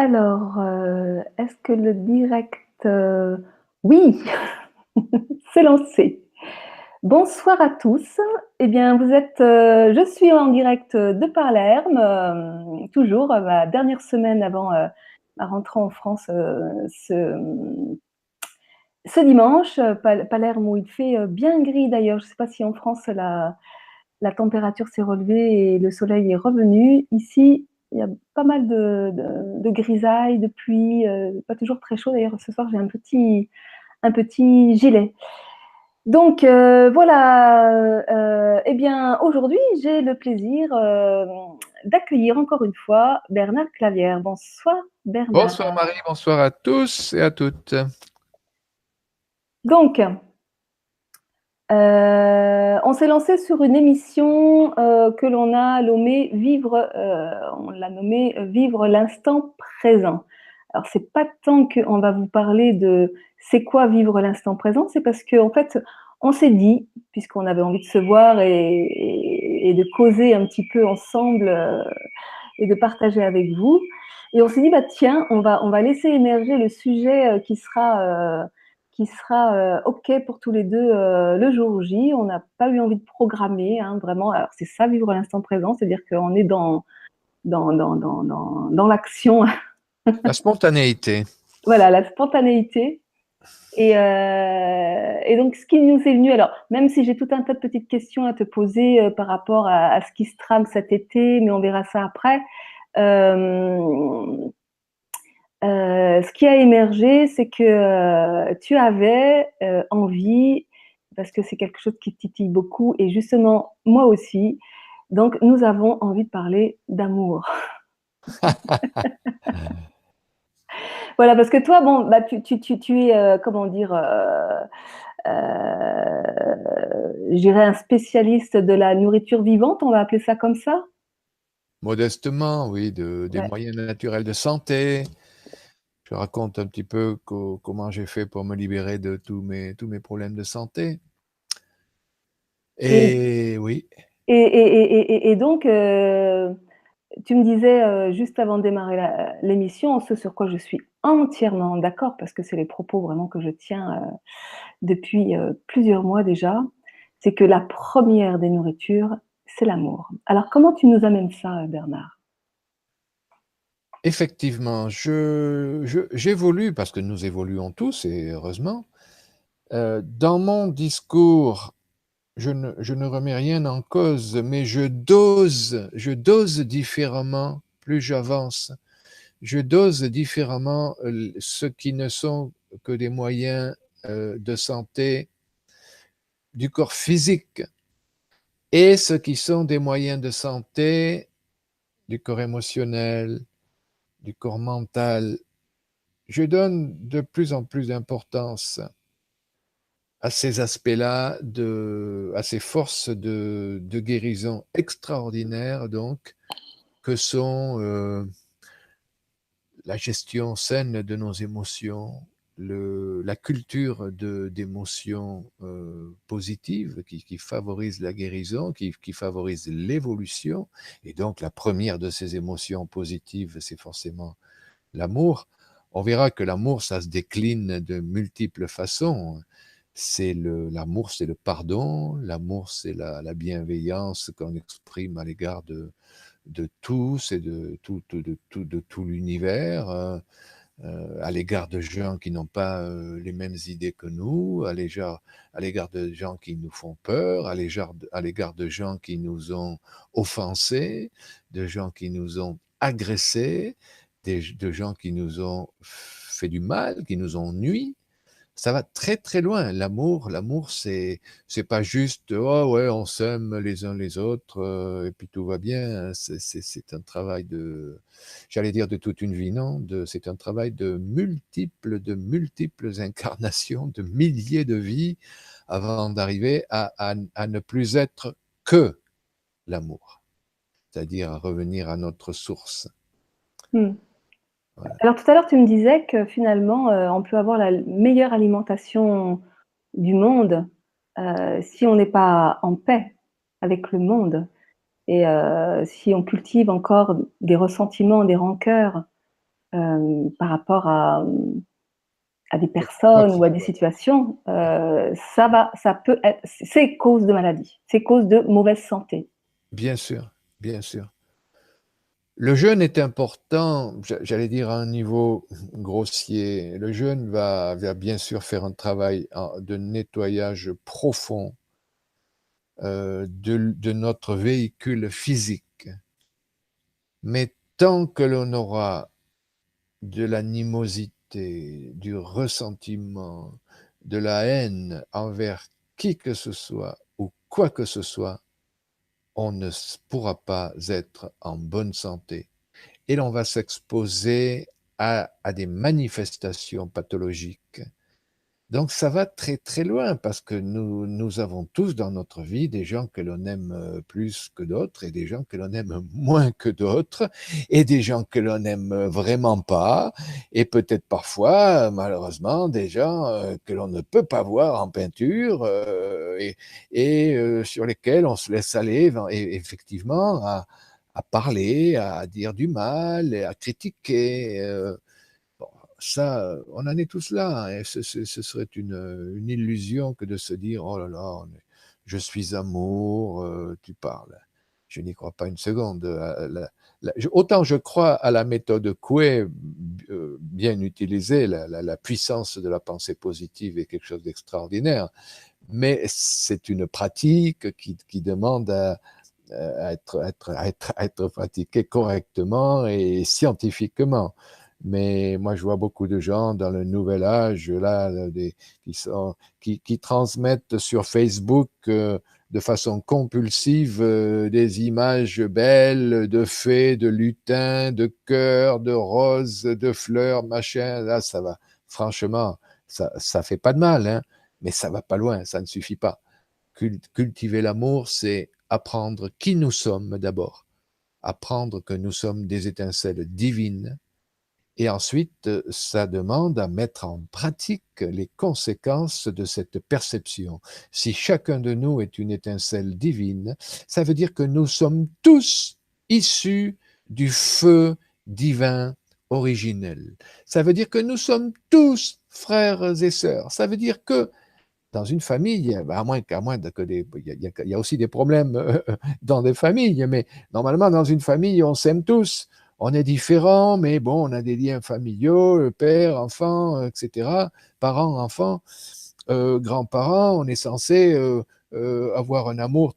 Alors, est-ce que le direct, oui, c'est lancé. Bonsoir à tous. Eh bien, je suis en direct de Palerme, toujours ma dernière semaine avant ma rentrée en France ce dimanche. Palerme où il fait bien gris d'ailleurs. Je ne sais pas si en France la température s'est relevée et le soleil est revenu. Ici, il y a pas mal de grisailles, de pluie, pas toujours très chaud. D'ailleurs, ce soir, j'ai un petit gilet. Donc voilà, eh bien, aujourd'hui, j'ai le plaisir d'accueillir encore une fois Bernard Clavière. Bonsoir Bernard. Bonsoir Marie, bonsoir à tous et à toutes. Donc, on s'est lancé sur une émission que l'on a nommée on l'a nommée Vivre l'instant présent. Alors, c'est pas tant qu'on va vous parler de c'est quoi vivre l'instant présent, c'est parce qu'en fait, on s'est dit, puisqu'on avait envie de se voir et de causer un petit peu ensemble et de partager avec vous, et on s'est dit, bah tiens, on va laisser émerger le sujet qui sera OK pour tous les deux le jour J. On n'a pas eu envie de programmer, hein, vraiment. Alors, c'est ça, vivre l'instant présent, c'est-à-dire qu'on est dans l'action, La spontanéité. voilà, la spontanéité. Et donc, ce qui nous est venu, alors, même si j'ai tout un tas de petites questions à te poser par rapport à ce qui se trame cet été, mais on verra ça après. Ce qui a émergé, c'est que tu avais envie, parce que c'est quelque chose qui titille beaucoup, et justement, moi aussi, donc nous avons envie de parler d'amour. Voilà, parce que toi, bon, bah, tu es, comment dire, je dirais un spécialiste de la nourriture vivante, on va appeler ça comme ça. Modestement, oui, des Ouais. moyens naturels de santé. Je raconte un petit peu comment j'ai fait pour me libérer de tous mes problèmes de santé. Et, Et oui, et donc, tu me disais juste avant de démarrer l'émission, ce sur quoi je suis entièrement d'accord, parce que c'est les propos vraiment que je tiens depuis plusieurs mois déjà, c'est que la première des nourritures, c'est l'amour. Alors comment tu nous amènes ça, Bernard? effectivement, j'évolue, parce que nous évoluons tous, et heureusement. Dans mon discours, je ne remets rien en cause, mais je dose différemment plus j'avance. Je dose différemment ce qui ne sont que des moyens de santé du corps physique et ce qui sont des moyens de santé du corps émotionnel, du corps mental. Je donne de plus en plus d'importance à ces aspects-là, à ces forces de guérison extraordinaires, donc, que sont la gestion saine de nos émotions, la culture d'émotions positives qui favorise la guérison, qui favorise l'évolution. Et donc, la première de ces émotions positives, c'est forcément l'amour. On verra que l'amour, ça se décline de multiples façons. L'amour, c'est le pardon. L'amour, c'est la bienveillance qu'on exprime à l'égard de tous et de tout l'univers, à l'égard de gens qui n'ont pas les mêmes idées que nous, à l'égard de gens qui nous font peur, à l'égard de gens qui nous ont offensés, de gens qui nous ont agressés, de gens qui nous ont fait du mal, qui nous ont nui. Ça va très très loin. L'amour, c'est pas juste oh ouais, on s'aime les uns les autres et puis tout va bien. C'est un travail j'allais dire de toute une vie, non, c'est un travail de multiples incarnations, de milliers de vies avant d'arriver à ne plus être que l'amour, c'est-à-dire à revenir à notre source. Hmm. Voilà. Alors tout à l'heure, tu me disais que finalement, on peut avoir la meilleure alimentation du monde si on n'est pas en paix avec le monde et si on cultive encore des ressentiments, des rancœurs. par rapport à des Quoi que personnes ce ou à des soit. situations, ça peut être, c'est cause de maladie, c'est cause de mauvaise santé. Bien sûr, bien sûr. Le jeûne est important, j'allais dire à un niveau grossier. Le jeûne va bien sûr faire un travail de nettoyage profond de notre véhicule physique. Mais tant que l'on aura de l'animosité, du ressentiment, de la haine envers qui que ce soit ou quoi que ce soit, on ne pourra pas être en bonne santé. Et l'on va s'exposer à des manifestations pathologiques. Donc ça va très très loin parce que nous avons tous dans notre vie des gens que l'on aime plus que d'autres et des gens que l'on aime moins que d'autres et des gens que l'on aime vraiment pas et peut-être parfois malheureusement des gens que l'on ne peut pas voir en peinture et sur lesquels on se laisse aller effectivement à parler, à dire du mal, à critiquer. Bon, ça, on en est tous là, hein, et ce serait une illusion que de se dire, oh là là, je suis amour, tu parles. Je n'y crois pas une seconde. Autant je crois à la méthode Coué, bien utilisée, la puissance de la pensée positive est quelque chose d'extraordinaire, mais c'est une pratique qui demande à être pratiquée correctement et scientifiquement. Mais moi, je vois beaucoup de gens dans le nouvel âge, là, qui transmettent sur Facebook de façon compulsive des images belles de fées, de lutins, de cœurs, de roses, de fleurs, machin. Là, ça va. Franchement, ça fait pas de mal, hein, mais ça va pas loin, ça ne suffit pas. Cultiver l'amour, c'est apprendre qui nous sommes d'abord, apprendre que nous sommes des étincelles divines, et ensuite, ça demande à mettre en pratique les conséquences de cette perception. Si chacun de nous est une étincelle divine, ça veut dire que nous sommes tous issus du feu divin originel. Ça veut dire que nous sommes tous frères et sœurs. Ça veut dire que dans une famille, à moins que il y a aussi des problèmes dans des familles, mais normalement, dans une famille, on s'aime tous. On est différents, mais bon, on a des liens familiaux, père, enfant, etc., parents, enfants, grands-parents. On est censé avoir un amour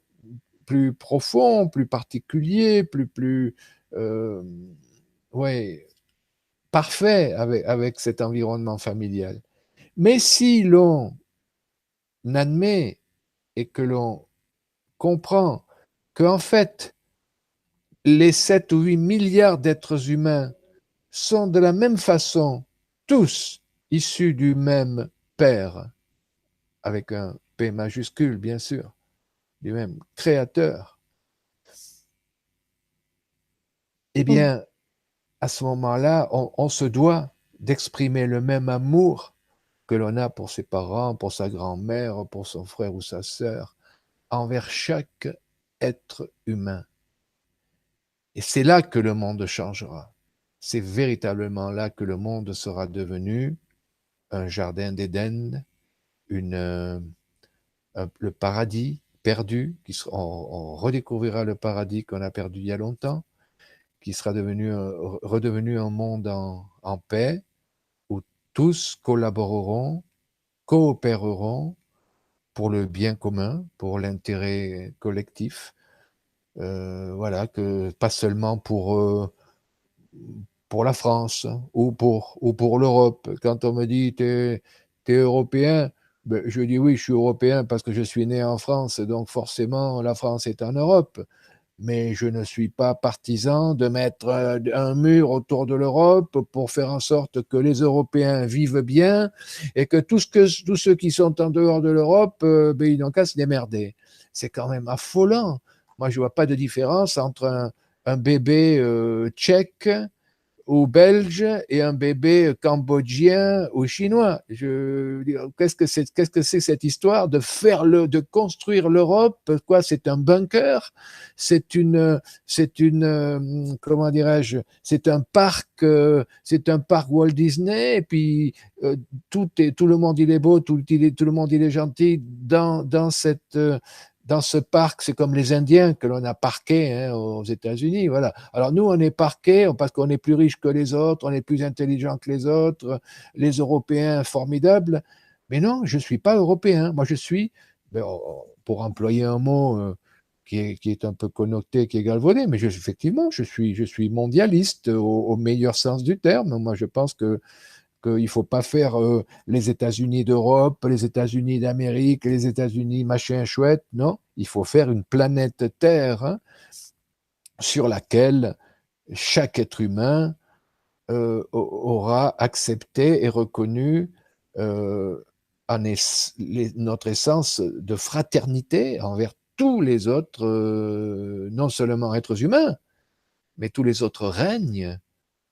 plus profond, plus particulier, euh, ouais, parfait avec cet environnement familial. Mais si l'on admet et que l'on comprend qu'en fait, les 7 ou 8 milliards d'êtres humains sont de la même façon tous issus du même Père, avec un P majuscule, bien sûr, du même Créateur, eh Mm. bien, à ce moment-là, on se doit d'exprimer le même amour que l'on a pour ses parents, pour sa grand-mère, pour son frère ou sa sœur, envers chaque être humain. Et c'est là que le monde changera. C'est véritablement là que le monde sera devenu un jardin d'Éden, le paradis perdu, on redécouvrira le paradis qu'on a perdu il y a longtemps, qui sera redevenu un monde en paix, où tous collaboreront, coopéreront pour le bien commun, pour l'intérêt collectif. Voilà, que pas seulement pour la France ou pour l'Europe. Quand on me dit t'es européen, ben, je dis oui, je suis européen parce que je suis né en France, donc forcément la France est en Europe. Mais je ne suis pas partisan de mettre un mur autour de l'Europe pour faire en sorte que les Européens vivent bien et que tous ceux qui sont en dehors de l'Europe, ben, ils n'ont qu'à se démerder. C'est quand même affolant. Moi, je ne vois pas de différence entre un bébé tchèque ou belge et un bébé cambodgien ou chinois. Qu'est-ce que c'est cette histoire de construire l'Europe? Quoi, c'est un bunker? Comment dirais-je? C'est un parc Walt Disney. Et puis tout le monde il est beau, tout le monde il est gentil dans ce parc. C'est comme les Indiens que l'on a parqués, hein, aux États-Unis. Voilà. Alors nous, on est parqués parce qu'on est plus riche que les autres, on est plus intelligent que les autres, les Européens formidables. Mais non, je ne suis pas européen. Moi, je suis, ben, pour employer un mot qui est un peu connoté, qui est galvaudé, mais effectivement, je suis mondialiste au meilleur sens du terme. Moi, je pense qu'il ne faut pas faire les États-Unis d'Europe, les États-Unis d'Amérique, les États-Unis machin chouette. Non, il faut faire une planète Terre, hein, sur laquelle chaque être humain aura accepté et reconnu euh, notre essence de fraternité envers tous les autres, non seulement êtres humains, mais tous les autres règnes.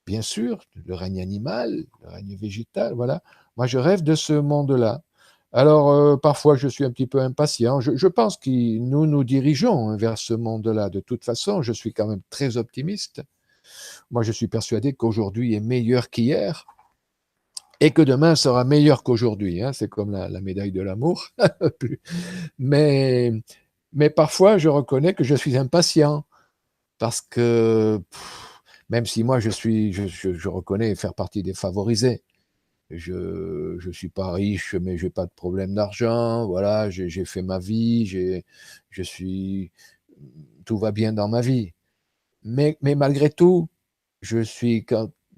Bien sûr, le règne animal, le règne végétal, voilà. Moi, je rêve de ce monde-là. Alors, parfois, je suis un petit peu impatient. Je pense que nous dirigeons vers ce monde-là. De toute façon, je suis quand même très optimiste. Moi, je suis persuadé qu'aujourd'hui est meilleur qu'hier et que demain sera meilleur qu'aujourd'hui, hein. C'est comme la médaille de l'amour. mais, mais parfois, je reconnais que je suis impatient parce que même si moi, je reconnais faire partie des favorisés. Je ne suis pas riche, mais je n'ai pas de problème d'argent. Voilà, j'ai fait ma vie, je suis, tout va bien dans ma vie. Mais malgré tout, je suis,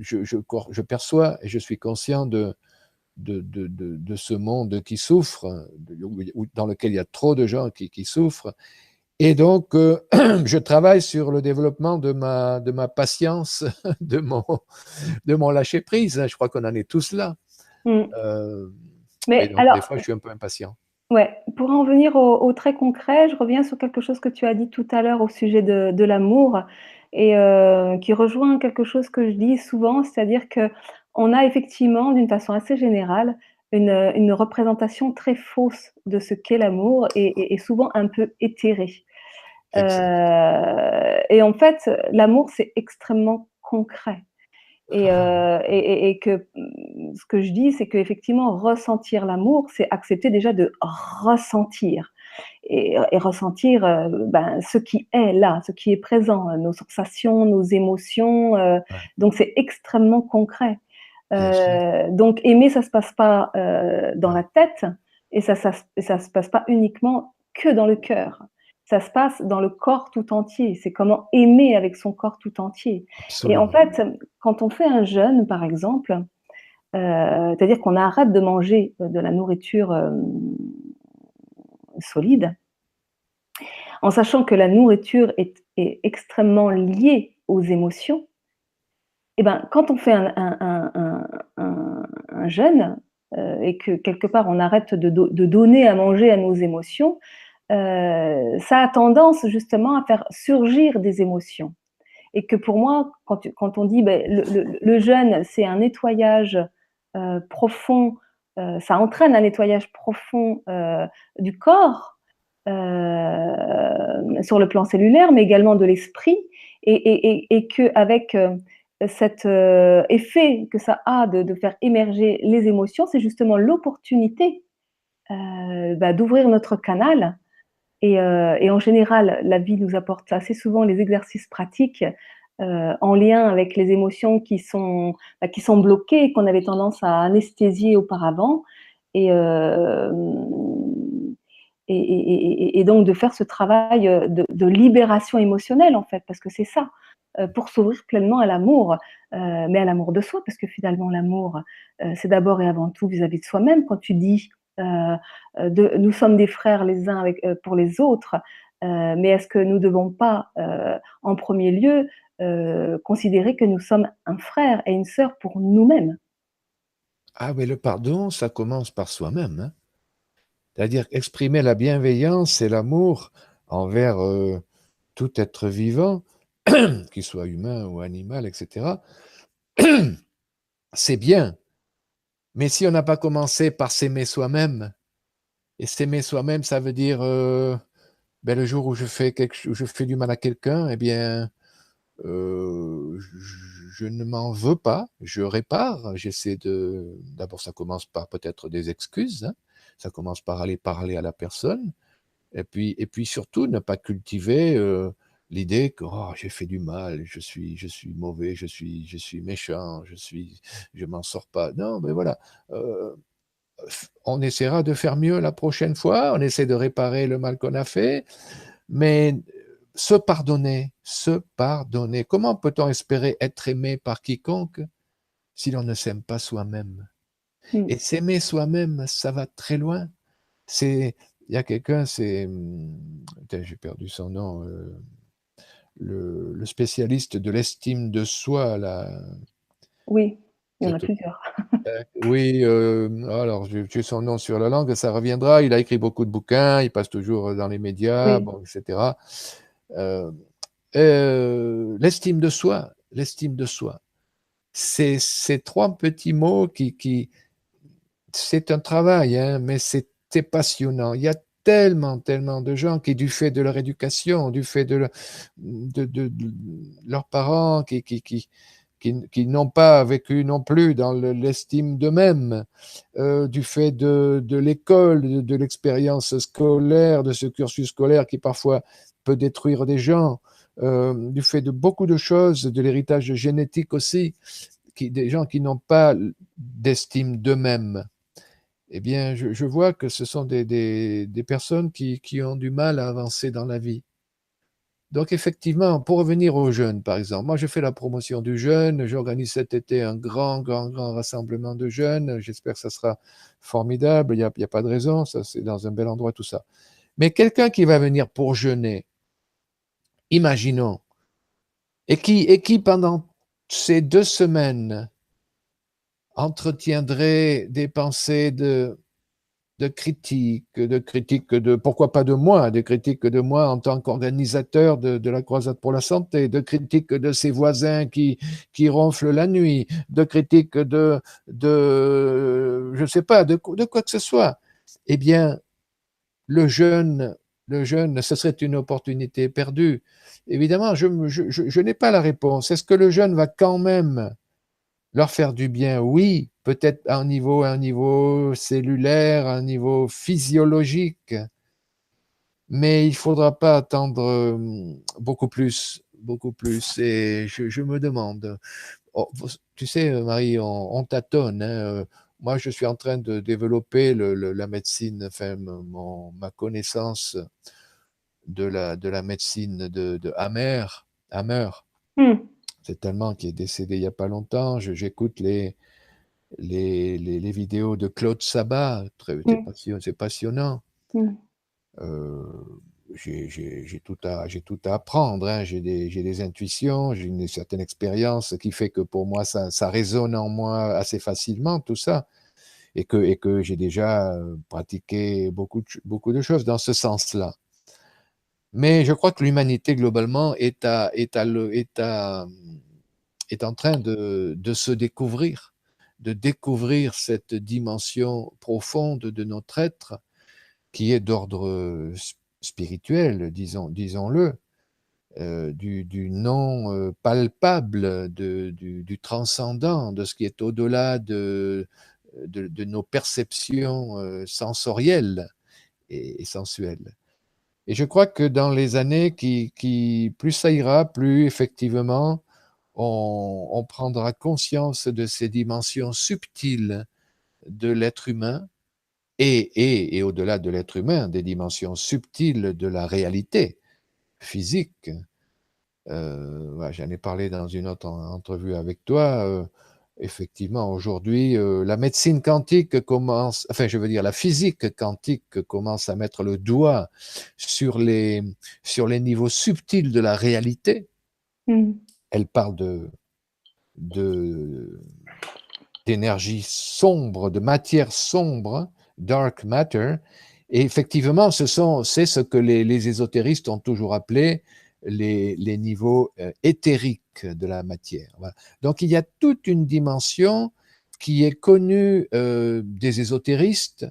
je perçois et je suis conscient de ce monde qui souffre, dans lequel il y a trop de gens qui souffrent. Et donc, je travaille sur le développement de ma patience, de mon lâcher-prise. Je crois qu'on en est tous là. Mm. Euh, et Mais donc, des alors, fois, je suis un peu impatient. ouais, pour en venir au très concret, je reviens sur quelque chose que tu as dit tout à l'heure au sujet de l'amour et qui rejoint quelque chose que je dis souvent, c'est-à-dire que on a effectivement, d'une façon assez générale, une représentation très fausse de ce qu'est l'amour et souvent un peu éthérée. Exact. Et en fait, l'amour, c'est extrêmement concret. Et que ce que je dis, c'est qu'effectivement, ressentir l'amour, c'est accepter déjà de ressentir et ressentir ben, ce qui est là, ce qui est présent, nos sensations, nos émotions. Ouais, Donc, c'est extrêmement concret. bien sûr. Donc, aimer, ça ne se passe pas dans Non, la tête et ça se passe pas uniquement que dans le cœur. Ça se passe dans le corps tout entier. C'est comment aimer avec son corps tout entier. Et en absolument. fait, quand on fait un jeûne, par exemple, c'est-à-dire qu'on arrête de manger de la nourriture solide, en sachant que la nourriture est extrêmement liée aux émotions, et ben, quand on fait un jeûne et que quelque part on arrête de donner à manger à nos émotions, ça a tendance justement à faire surgir des émotions. Et que pour moi, quand on dit ben, le jeûne, c'est un nettoyage profond, ça entraîne un nettoyage profond du corps sur le plan cellulaire, mais également de l'esprit, et qu'avec cet effet que ça a de faire émerger les émotions, c'est justement l'opportunité bah, d'ouvrir notre canal. Et en général, la vie nous apporte assez souvent les exercices pratiques en lien avec les émotions bah, qui sont bloquées, qu'on avait tendance à anesthésier auparavant. Et, euh, et donc de faire ce travail de libération émotionnelle, en fait, parce que c'est ça, pour s'ouvrir pleinement à l'amour, mais à l'amour de soi, parce que finalement, l'amour, c'est d'abord et avant tout vis-à-vis de soi-même. Quand tu dis nous sommes des frères les uns pour les autres, mais est-ce que nous ne devons pas, en premier lieu, considérer que nous sommes un frère et une sœur pour nous-mêmes? Ah, mais le pardon, ça commence par soi-même, hein. C'est-à-dire exprimer la bienveillance et l'amour envers tout être vivant, qu'il soit humain ou animal, etc. c'est bien. Mais si on n'a pas commencé par s'aimer soi-même, et s'aimer soi-même, ça veut dire ben, le jour où je fais du mal à quelqu'un, eh bien, je ne m'en veux pas, je répare, j'essaie de... D'abord, ça commence par peut-être des excuses, hein. Ça commence par aller parler à la personne, et puis surtout ne pas cultiver l'idée que oh, j'ai fait du mal, je suis mauvais, je suis méchant, je m'en sors pas. Non, mais voilà. Euh, on essaiera de faire mieux la prochaine fois, on essaie de réparer le mal qu'on a fait, mais se pardonner. Comment peut-on espérer être aimé par quiconque si l'on ne s'aime pas soi-même? Mm. Et s'aimer soi-même, ça va très loin. C'est, il y a quelqu'un, j'ai perdu son nom, le spécialiste de l'estime de soi, là. Oui, il y en a plusieurs. Oui, alors j'ai son nom sur la langue, ça reviendra. Il a écrit beaucoup de bouquins, il passe toujours dans les médias, Oui, bon, etc. Euh, l'estime de soi, c'est ces trois petits mots c'est un travail, hein, mais c'est passionnant. Il y a tellement, tellement de gens qui, du fait de leur éducation, du fait de leurs parents, qui n'ont pas vécu non plus dans l'estime d'eux-mêmes, du fait de l'école, de l'expérience scolaire, de ce cursus scolaire qui parfois peut détruire des gens, du fait de beaucoup de choses, de l'héritage génétique aussi, des gens qui n'ont pas d'estime d'eux-mêmes. Eh bien, je vois que ce sont des personnes qui ont du mal à avancer dans la vie. Donc, effectivement, pour revenir aux jeunes, par exemple, moi, je fais la promotion du jeune. J'organise cet été un grand, grand, grand rassemblement de jeunes. J'espère que ça sera formidable. Il y a pas de raison. Ça, c'est dans un bel endroit, tout ça. Mais quelqu'un qui va venir pour jeûner, imaginons, et qui pendant ces 2 semaines entretiendrait des pensées de critiques de, pourquoi pas de moi, des critiques de moi en tant qu'organisateur de la croisade pour la santé, de critiques de ses voisins qui ronflent la nuit, de critiques je ne sais pas, de quoi que ce soit. Eh bien, le jeune, le jeune, ce serait une opportunité perdue. Évidemment, je n'ai pas la réponse. Est-ce que le jeune va quand même leur faire du bien? Oui, peut-être à un niveau cellulaire, à un niveau physiologique, mais il ne faudra pas attendre beaucoup plus, beaucoup plus. Et je me demande, oh, tu sais, Marie, on tâtonne, hein. Moi, je suis en train de développer la médecine, enfin, ma connaissance de la médecine de Hammer. mm, C'est tellement qui est décédé il n'y a pas longtemps. J'écoute les vidéos de Claude Sabat, mm, c'est passionnant. mm. Euh, j'ai tout à apprendre, hein. J'ai des intuitions, j'ai une certaine expérience qui fait que pour moi, ça résonne en moi assez facilement, tout ça, et que j'ai déjà pratiqué beaucoup de choses dans ce sens-là. Mais je crois que l'humanité, globalement, est en train de se découvrir, de découvrir cette dimension profonde de notre être qui est d'ordre spirituel, disons-le, du non palpable, du transcendant, de ce qui est au-delà de nos perceptions sensorielles et sensuelles. Et je crois que dans les années plus ça ira, plus effectivement on prendra conscience de ces dimensions subtiles de l'être humain et au-delà de l'être humain, des dimensions subtiles de la réalité physique. Ouais, j'en ai parlé dans une autre entrevue avec toi. Effectivement, aujourd'hui, la médecine quantique commence, enfin, je veux dire, la physique quantique commence à mettre le doigt sur sur les niveaux subtils de la réalité. Mm. Elle parle de, d'énergie sombre, de matière sombre, dark matter. Et effectivement, c'est ce que les ésotéristes ont toujours appelé les niveaux éthériques organique de la matière. Voilà. Donc il y a toute une dimension qui est connue des ésotéristes,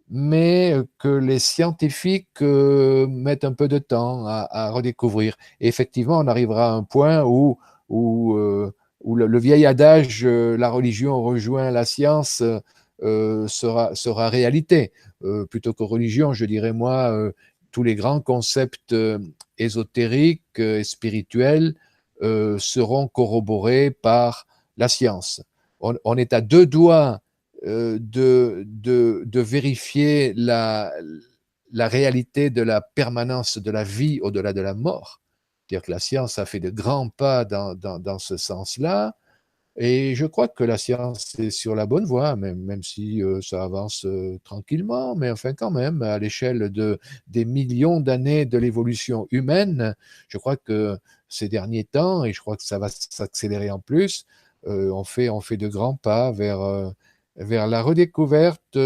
mais que les scientifiques mettent un peu de temps à redécouvrir. Et effectivement, on arrivera à un point où, où le vieil adage la religion rejoint la science sera réalité. Plutôt que religion, je dirais moi, tous les grands concepts ésotériques et spirituels seront corroborés par la science. On est à deux doigts de vérifier la réalité de la permanence de la vie au-delà de la mort. C'est-à-dire que la science a fait de grands pas dans ce sens-là, et je crois que la science est sur la bonne voie, même si ça avance tranquillement, mais enfin quand même, à l'échelle des millions d'années de l'évolution humaine, je crois que ces derniers temps, et je crois que ça va s'accélérer en plus, on fait de grands pas vers la redécouverte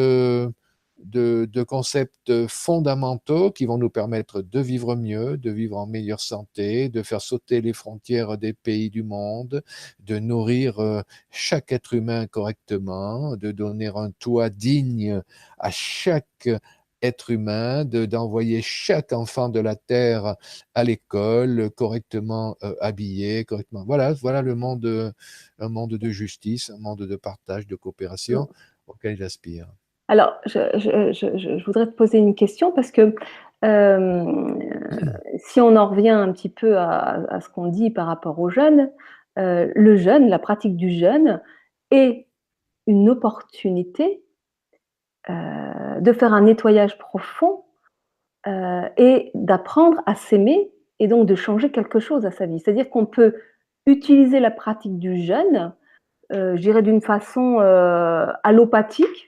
de concepts fondamentaux qui vont nous permettre de vivre mieux, de vivre en meilleure santé, de faire sauter les frontières des pays du monde, de nourrir chaque être humain correctement, de donner un toit digne à chaque être humain, d'envoyer chaque enfant de la terre à l'école correctement habillé, correctement. Voilà le monde, un monde de justice, un monde de partage, de coopération auquel j'aspire. Alors, je voudrais te poser une question parce que si on en revient un petit peu à ce qu'on dit par rapport au jeûne, le jeûne, la pratique du jeûne est une opportunité de faire un nettoyage profond et d'apprendre à s'aimer et donc de changer quelque chose à sa vie. C'est-à-dire qu'on peut utiliser la pratique du jeûne, je dirais d'une façon allopathique,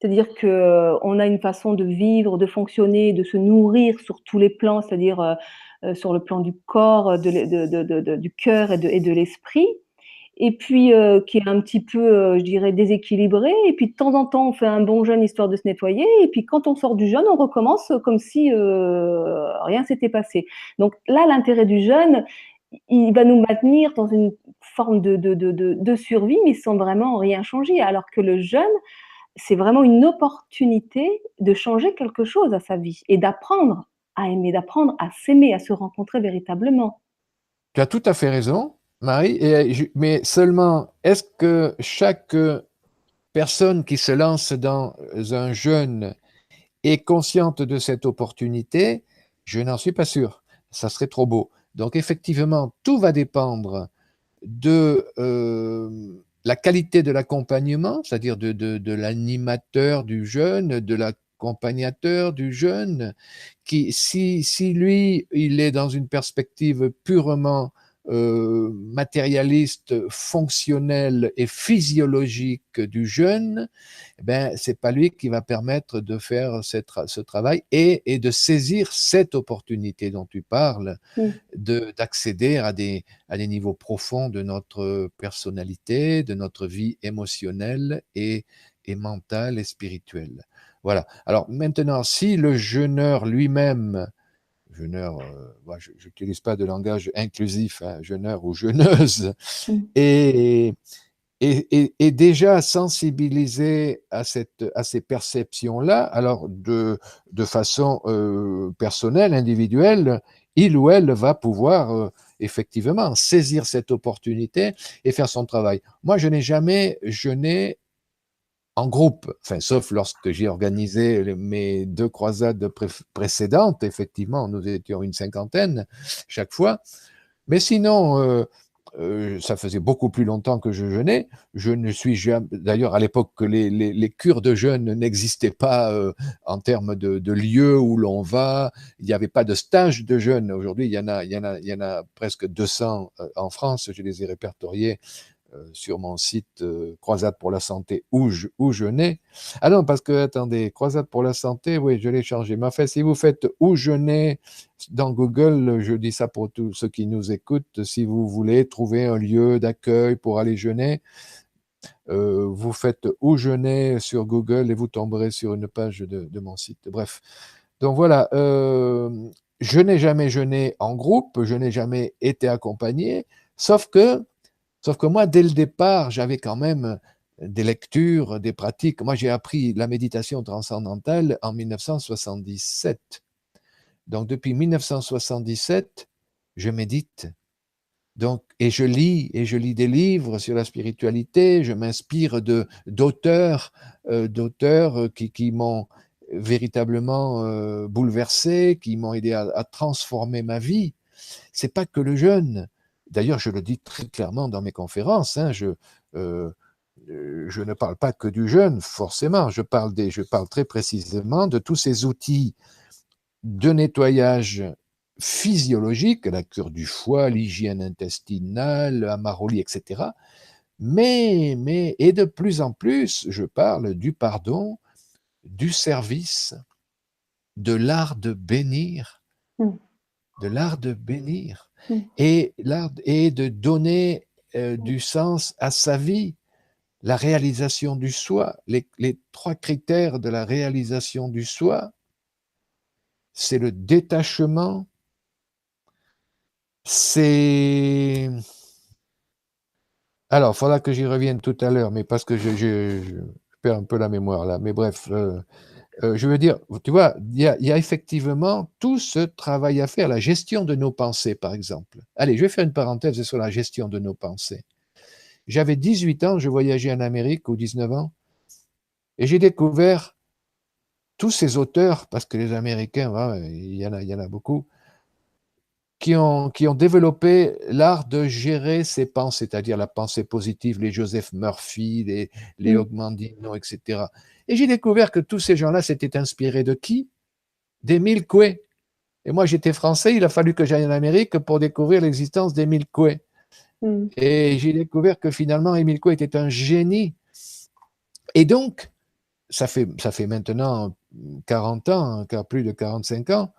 c'est-à-dire qu'on a une façon de vivre, de fonctionner, de se nourrir sur tous les plans, c'est-à-dire sur le plan du corps, du cœur et de l'esprit, et puis qui est un petit peu, je dirais, déséquilibré. Et puis de temps en temps, on fait un bon jeûne histoire de se nettoyer. Et puis quand on sort du jeûne, on recommence comme si rien s'était passé. Donc là, l'intérêt du jeûne, il va nous maintenir dans une forme de survie, mais sans vraiment rien changer. Alors que le jeûne, c'est vraiment une opportunité de changer quelque chose à sa vie et d'apprendre à aimer, d'apprendre à s'aimer, à se rencontrer véritablement. Tu as tout à fait raison, Marie, mais seulement, est-ce que chaque personne qui se lance dans un jeûne est consciente de cette opportunité? Je n'en suis pas sûr. Ça serait trop beau. Donc, effectivement, tout va dépendre de la qualité de l'accompagnement, c'est-à-dire de l'animateur du jeûne, de l'accompagnateur du jeûne, qui, si lui, il est dans une perspective purement matérialiste, fonctionnelle et physiologique du jeûne, eh ben, c'est pas lui qui va permettre de faire ce travail et de saisir cette opportunité dont tu parles, Mm. d'accéder à des niveaux profonds de notre personnalité, de notre vie émotionnelle et mentale et spirituelle. Voilà. Alors maintenant, si le jeûneur lui-même, jeûneur, je n'utilise pas de langage inclusif, hein, jeûneur ou jeûneuse, Mm. est, est déjà sensibilisé à ces perceptions-là, alors de façon personnelle, individuelle, il ou elle va pouvoir effectivement saisir cette opportunité et faire son travail. Moi, je n'ai jamais jeûné en groupe, enfin, sauf lorsque j'ai organisé mes deux croisades précédentes. Effectivement, nous étions une cinquantaine chaque fois. Mais sinon, ça faisait beaucoup plus longtemps que je jeûnais. Je ne suis jamais. D'ailleurs, à l'époque, que les cures de jeûne n'existaient pas en termes de lieux où l'on va. Il n'y avait pas de stage de jeûne. Aujourd'hui, il y en a presque 200 en France. Je les ai répertoriés sur mon site Croisade pour la santé où je nais. Ah non, parce que, attendez, Croisade pour la santé, oui, je l'ai changé. Mais enfin, si vous faites où je nais dans Google, je dis ça pour tous ceux qui nous écoutent, si vous voulez trouver un lieu d'accueil pour aller jeûner, vous faites où je nais sur Google et vous tomberez sur une page de mon site. Bref, donc voilà. je n'ai jamais jeûné en groupe, je n'ai jamais été accompagné, sauf que, sauf que moi, dès le départ, j'avais quand même des lectures, des pratiques. Moi, j'ai appris la méditation transcendantale en 1977. Donc, depuis 1977, je médite. Donc, et je lis des livres sur la spiritualité, je m'inspire d'auteurs qui m'ont véritablement bouleversé, qui m'ont aidé à transformer ma vie. C'est pas que le jeûne. D'ailleurs, je le dis très clairement dans mes conférences. Je ne parle pas que du jeûne, forcément. Je parle très précisément de tous ces outils de nettoyage physiologique, la cure du foie, l'hygiène intestinale, la maroli, etc. Et de plus en plus, je parle du pardon, du service, de l'art de bénir, Mm. de l'art de bénir, Mm. et de donner du sens à sa vie, la réalisation du soi, les trois critères de la réalisation du soi, c'est le détachement, c'est... Alors, il faudra que j'y revienne tout à l'heure, mais parce que je perds un peu la mémoire là. Mais bref, je veux dire, tu vois, il y a effectivement tout ce travail à faire, la gestion de nos pensées, par exemple. Allez, je vais faire une parenthèse sur la gestion de nos pensées. J'avais 18 ans, je voyageais en Amérique, ou 19 ans, et j'ai découvert tous ces auteurs, parce que les Américains, ouais, il y en a beaucoup, qui ont développé l'art de gérer ses pensées, c'est-à-dire la pensée positive, les Joseph Murphy, les Mm. Ogmandino, etc. Et j'ai découvert que tous ces gens-là s'étaient inspirés de qui? D'Émile Coué. Et moi, j'étais français, il a fallu que j'aille en Amérique pour découvrir l'existence d'Émile Coué. Mm. Et j'ai découvert que finalement, Émile Coué était un génie. Et donc, ça fait maintenant 40 ans, plus de 45 ans,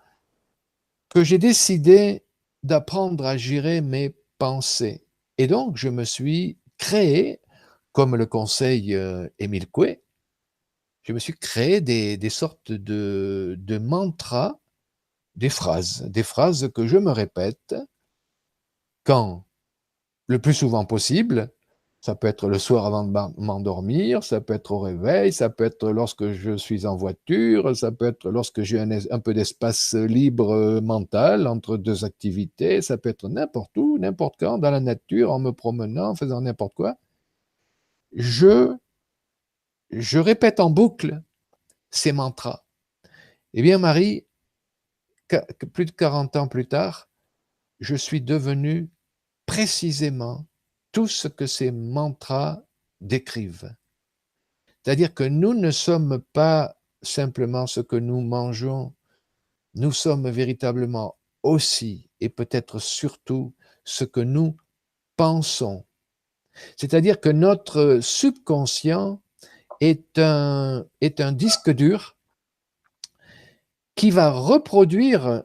que j'ai décidé d'apprendre à gérer mes pensées. Et donc, je me suis créé, comme le conseille Émile Coué, je me suis créé des sortes de mantras, des phrases que je me répète quand, le plus souvent possible, ça peut être le soir avant de m'endormir, ça peut être au réveil, ça peut être lorsque je suis en voiture, ça peut être lorsque j'ai un peu d'espace libre mental entre deux activités, ça peut être n'importe où, n'importe quand, dans la nature, en me promenant, en faisant n'importe quoi. Je, je répète en boucle ces mantras. Eh bien, Marie, plus de 40 ans plus tard, je suis devenu précisément tout ce que ces mantras décrivent. C'est-à-dire que nous ne sommes pas simplement ce que nous mangeons, nous sommes véritablement aussi et peut-être surtout ce que nous pensons. C'est-à-dire que notre subconscient est un disque dur qui va reproduire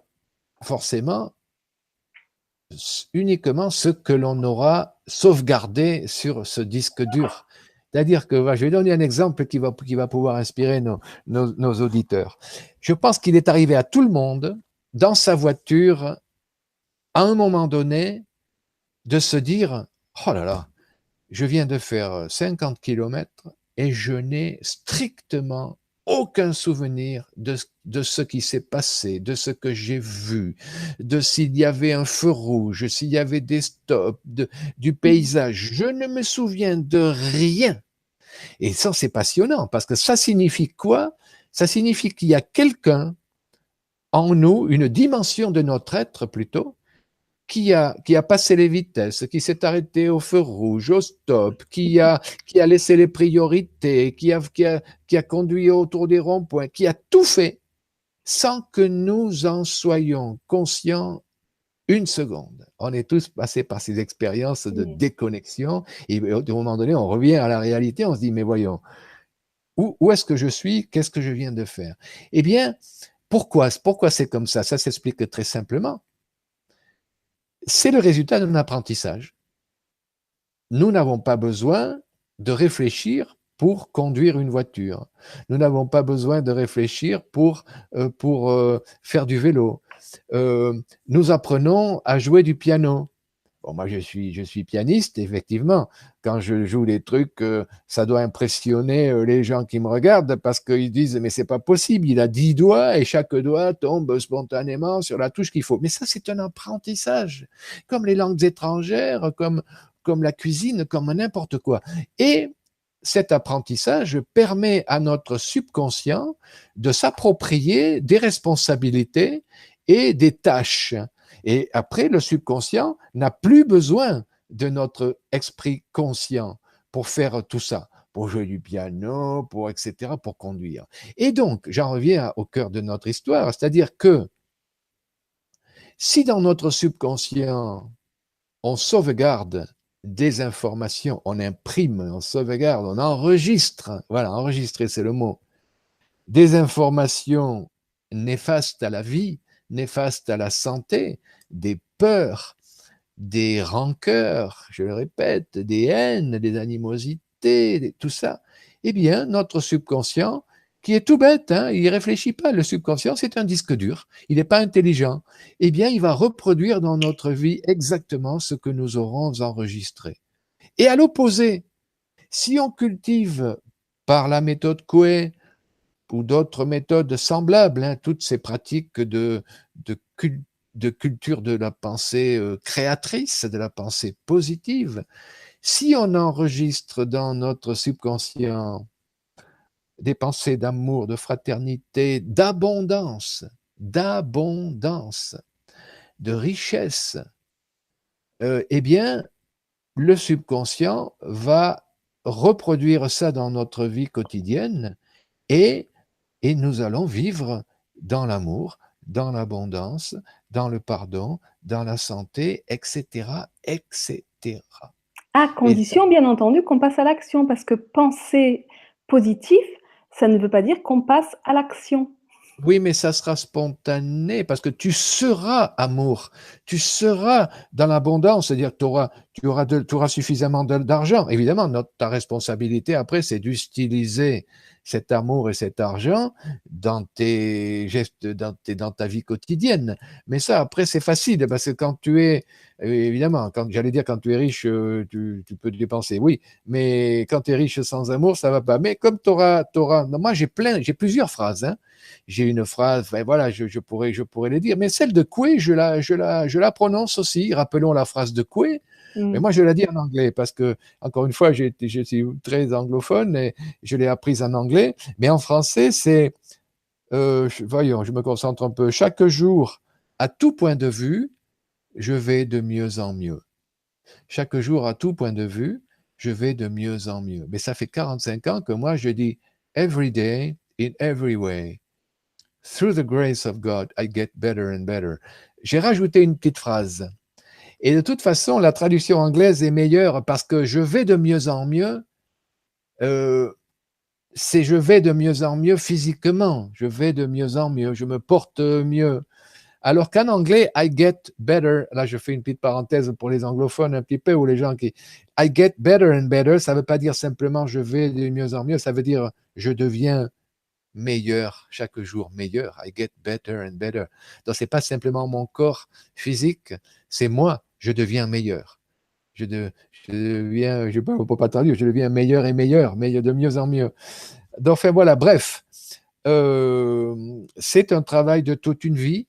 forcément uniquement ce que l'on aura sauvegardé sur ce disque dur. C'est-à-dire que, je vais donner un exemple qui va pouvoir inspirer nos auditeurs. Je pense qu'il est arrivé à tout le monde, dans sa voiture, à un moment donné, de se dire, oh là là, je viens de faire 50 kilomètres et je n'ai strictement aucun souvenir de ce qui s'est passé, de ce que j'ai vu, de s'il y avait un feu rouge, s'il y avait des stops, du paysage. Je ne me souviens de rien. Et ça, c'est passionnant parce que ça signifie quoi? Ça signifie qu'il y a quelqu'un en nous, une dimension de notre être plutôt, qui a passé les vitesses, qui s'est arrêté au feu rouge, au stop, qui a laissé les priorités, qui a conduit autour des ronds-points, qui a tout fait sans que nous en soyons conscients une seconde. On est tous passés par ces expériences de Oui. déconnexion et à un moment donné, on revient à la réalité, on se dit, mais voyons, où est-ce que je suis? Qu'est-ce que je viens de faire? Eh bien, pourquoi c'est comme ça? Ça s'explique très simplement. C'est le résultat d'un apprentissage. Nous n'avons pas besoin de réfléchir pour conduire une voiture. Nous n'avons pas besoin de réfléchir pour faire du vélo. nous apprenons à jouer du piano. Bon, moi, je suis pianiste, effectivement. Quand je joue des trucs, ça doit impressionner les gens qui me regardent parce qu'ils disent, mais c'est pas possible, il a 10 doigts et chaque doigt tombe spontanément sur la touche qu'il faut. Mais ça, c'est un apprentissage, comme les langues étrangères, comme la cuisine, comme n'importe quoi. Et cet apprentissage permet à notre subconscient de s'approprier des responsabilités et des tâches. Et après, le subconscient n'a plus besoin de notre esprit conscient pour faire tout ça, pour jouer du piano, pour etc., pour conduire. Et donc, j'en reviens au cœur de notre histoire, c'est-à-dire que si dans notre subconscient, on sauvegarde des informations, on imprime, on sauvegarde, on enregistre, voilà, enregistrer, c'est le mot, des informations néfastes à la vie, néfastes à la santé, des peurs, des rancœurs, je le répète, des haines, des animosités, tout ça, eh bien, notre subconscient, qui est tout bête, hein, il ne réfléchit pas, le subconscient, c'est un disque dur, il n'est pas intelligent, eh bien, il va reproduire dans notre vie exactement ce que nous aurons enregistré. Et à l'opposé, si on cultive par la méthode Coué, ou d'autres méthodes semblables, hein, toutes ces pratiques de, de culture de la pensée créatrice, de la pensée positive, si on enregistre dans notre subconscient des pensées d'amour, de fraternité, d'abondance, de richesse, eh bien, le subconscient va reproduire ça dans notre vie quotidienne et nous allons vivre dans l'amour, dans l'abondance, dans le pardon, dans la santé, etc., etc. À Et ça, condition, bien entendu, qu'on passe à l'action, parce que penser positif, ça ne veut pas dire qu'on passe à l'action. oui, mais ça sera spontané parce que tu seras amour, tu seras dans l'abondance, c'est-à-dire que tu auras suffisamment d'argent. Évidemment, ta responsabilité après, c'est d'utiliser cet amour et cet argent dans tes gestes, dans ta vie quotidienne. Mais ça, après, c'est facile parce que quand tu es, évidemment, j'allais dire quand tu es riche, tu peux dépenser, oui, mais quand tu es riche sans amour, ça va pas. Mais comme non, moi j'ai plusieurs phrases, hein. J'ai une phrase, ben voilà, je pourrais les dire, mais celle de Coué, je la prononce aussi. Rappelons la phrase de Coué, mais Mmh. moi je la dis en anglais parce que, encore une fois, je suis très anglophone et je l'ai apprise en anglais, mais en français, c'est, voyons, je me concentre un peu. Chaque jour, à tout point de vue, je vais de mieux en mieux. Chaque jour, à tout point de vue, je vais de mieux en mieux. Mais ça fait 45 ans que moi je dis every day, in every way. Through the grace of God, I get better and better. J'ai rajouté une petite phrase. Et de toute façon, la traduction anglaise est meilleure parce que je vais de mieux en mieux. euh, c'est je vais de mieux en mieux physiquement. Je vais de mieux en mieux. Je me porte mieux. Alors qu'en anglais, I get better. Là, je fais une petite parenthèse pour les anglophones un petit peu ou les gens qui. I get better and better, ça ne veut pas dire simplement je vais de mieux en mieux. Ça veut dire je deviens meilleur, chaque jour meilleur. I get better and better. Donc, ce n'est pas simplement mon corps physique, c'est moi, je deviens meilleur. Je deviens, je ne peux pas traduire, je deviens meilleur et meilleur, meilleur de mieux en mieux. Donc, enfin, voilà, bref, c'est un travail de toute une vie,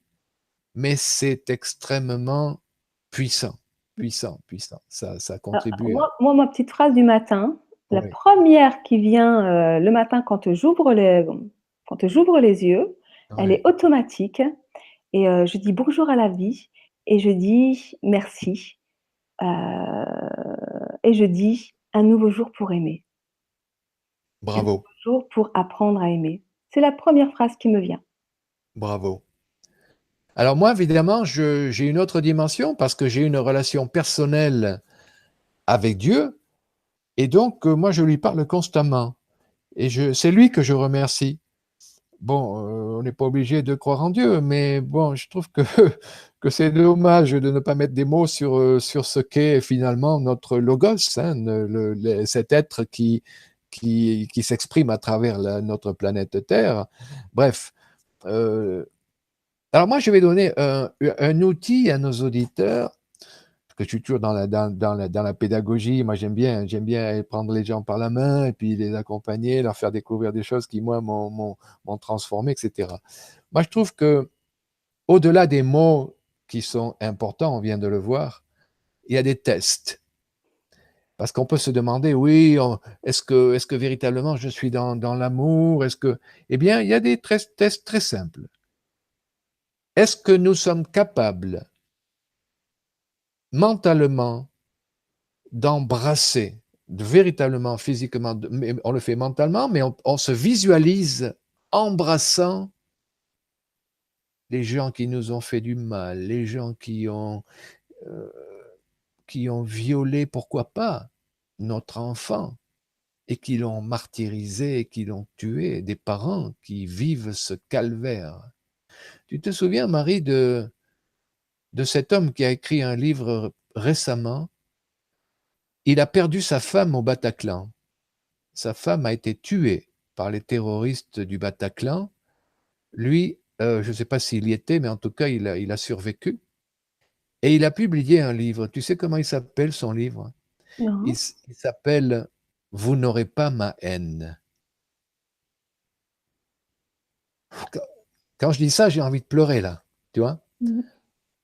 mais c'est extrêmement puissant, puissant, puissant. Ça Alors, contribue à... ma petite phrase du matin, la Oui, première qui vient le matin quand j'ouvre les yeux, elle oui. est automatique et je dis bonjour à la vie et je dis merci et je dis un nouveau jour pour aimer, un nouveau Bravo, jour pour apprendre à aimer. C'est la première phrase qui me vient. bravo. Alors moi, évidemment, j'ai une autre dimension parce que j'ai une relation personnelle avec Dieu. Et donc, moi, je lui parle constamment. Et c'est lui que je remercie. Bon, on n'est pas obligé de croire en Dieu, mais bon, je trouve que, que c'est dommage de ne pas mettre des mots sur ce qu'est finalement notre logos, hein, cet être qui s'exprime à travers notre planète Terre. Bref, euh, Alors moi, je vais donner un outil à nos auditeurs, parce que je suis toujours dans la pédagogie. Moi, j'aime bien prendre les gens par la main et puis les accompagner, leur faire découvrir des choses qui, moi, m'ont transformé, etc. Moi, je trouve que au-delà des mots qui sont importants, on vient de le voir, il y a des tests. Parce qu'on peut se demander, oui, est-ce que véritablement je suis dans l'amour? Eh bien, il y a des tests très simples. Est-ce que nous sommes capables mentalement d'embrasser, véritablement, physiquement, mais on le fait mentalement, mais on se visualise embrassant les gens qui nous ont fait du mal, les gens euh, qui ont violé, pourquoi pas, notre enfant, et qui l'ont martyrisé, qui l'ont tué, des parents qui vivent ce calvaire. Tu te souviens, Marie, de cet homme qui a écrit un livre récemment? Il a perdu sa femme au Bataclan. Sa femme a été tuée par les terroristes du Bataclan. Lui, je ne sais pas s'il y était, mais en tout cas, il a survécu. Et il a publié un livre. Tu sais comment il s'appelle, son livre? Il, Non. il s'appelle Vous n'aurez pas ma haine. Quand je dis ça, j'ai envie de pleurer, là. Tu vois? Mhm.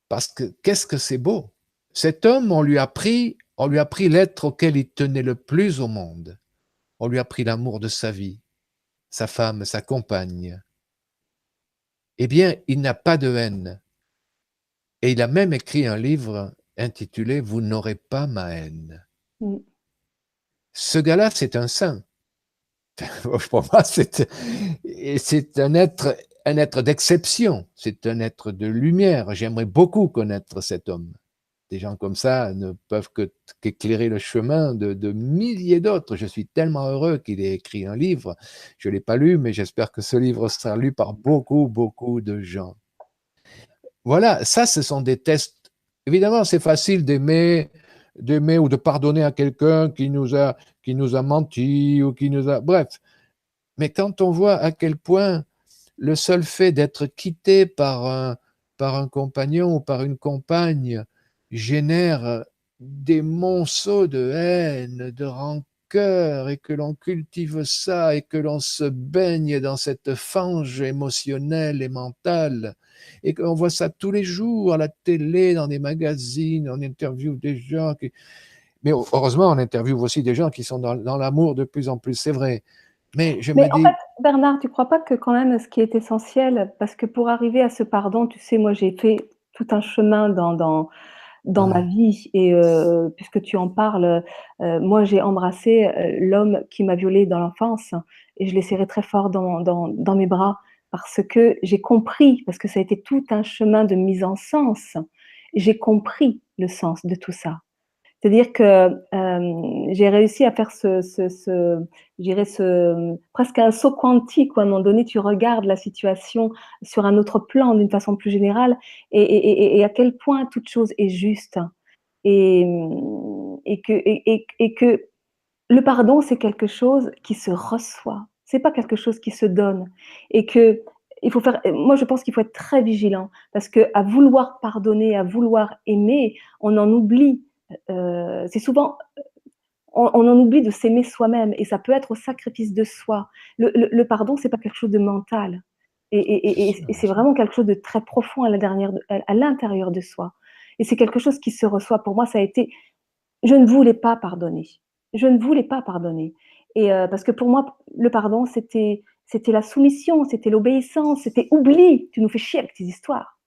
Parce que qu'est-ce que c'est beau. Cet homme, on lui a pris l'être auquel il tenait le plus au monde. On lui a pris l'amour de sa vie, sa femme, sa compagne. Eh bien, il n'a pas de haine. Et il a même écrit un livre intitulé Vous n'aurez pas ma haine. Mhm. Ce gars-là, c'est un saint. Pour moi, c'est un être d'exception. C'est un être de lumière. J'aimerais beaucoup connaître cet homme. Des gens comme ça ne peuvent qu'éclairer le chemin de milliers d'autres. Je suis tellement heureux qu'il ait écrit un livre. Je ne l'ai pas lu, mais j'espère que ce livre sera lu par beaucoup, beaucoup de gens. Voilà, ça, ce sont des tests. Évidemment, c'est facile d'aimer ou de pardonner à quelqu'un qui nous a menti ou qui nous a... Bref, mais quand on voit à quel point le seul fait d'être quitté par un compagnon ou par une compagne génère des monceaux de haine, de rancœur, et que l'on cultive ça, et que l'on se baigne dans cette fange émotionnelle et mentale, et qu'on voit ça tous les jours à la télé, dans des magazines, on interviewe des gens qui... Mais heureusement, on interviewe aussi des gens qui sont dans l'amour de plus en plus, c'est vrai. Mais je Mais me en fait, dis, Bernard, tu crois pas que quand même ce qui est essentiel, parce que pour arriver à ce pardon, tu sais, moi j'ai fait tout un chemin dans ma ouais, vie et puisque tu en parles, moi j'ai embrassé, l'homme qui m'a violée dans l'enfance et je l'ai serré très fort dans mes bras parce que j'ai compris, parce que ça a été tout un chemin de mise en sens. J'ai compris le sens de tout ça. C'est-à-dire que, j'ai réussi à faire je dirais presque un saut quantique où à un moment donné, tu regardes la situation sur un autre plan, d'une façon plus générale et à quel point toute chose est juste et que le pardon, c'est quelque chose qui se reçoit. C'est pas quelque chose qui se donne et que il faut faire moi, je pense qu'il faut être très vigilant parce qu'à vouloir pardonner, à vouloir aimer, on en oublie, c'est souvent on en oublie de s'aimer soi-même et ça peut être au sacrifice de soi. Le pardon, c'est pas quelque chose de mental et bien c'est sûr. vraiment quelque chose de très profond à l'intérieur de soi et c'est quelque chose qui se reçoit. Pour moi, ça a été je ne voulais pas pardonner. Je ne voulais pas pardonner et parce que pour moi, le pardon, c'était la soumission, c'était l'obéissance, c'était: «Oublie, tu nous fais chier avec tes histoires»,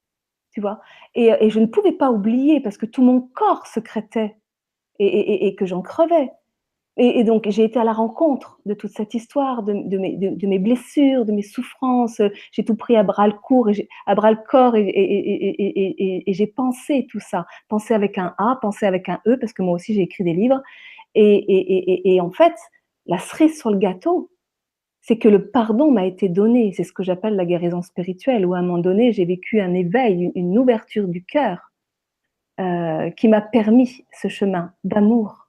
tu vois? Et je ne pouvais pas oublier parce que tout mon corps secrétait et que j'en crevais donc j'ai été à la rencontre de toute cette histoire, de mes blessures, de mes souffrances, j'ai tout pris à bras le court et j'ai à bras le corps et j'ai pensé tout ça. Pensé avec un A, pensé avec un E, parce que moi aussi j'ai écrit des livres et en fait, la cerise sur le gâteau, c'est que le pardon m'a été donné. C'est ce que j'appelle la guérison spirituelle, où à un moment donné, j'ai vécu un éveil, une ouverture du cœur, qui m'a permis ce chemin d'amour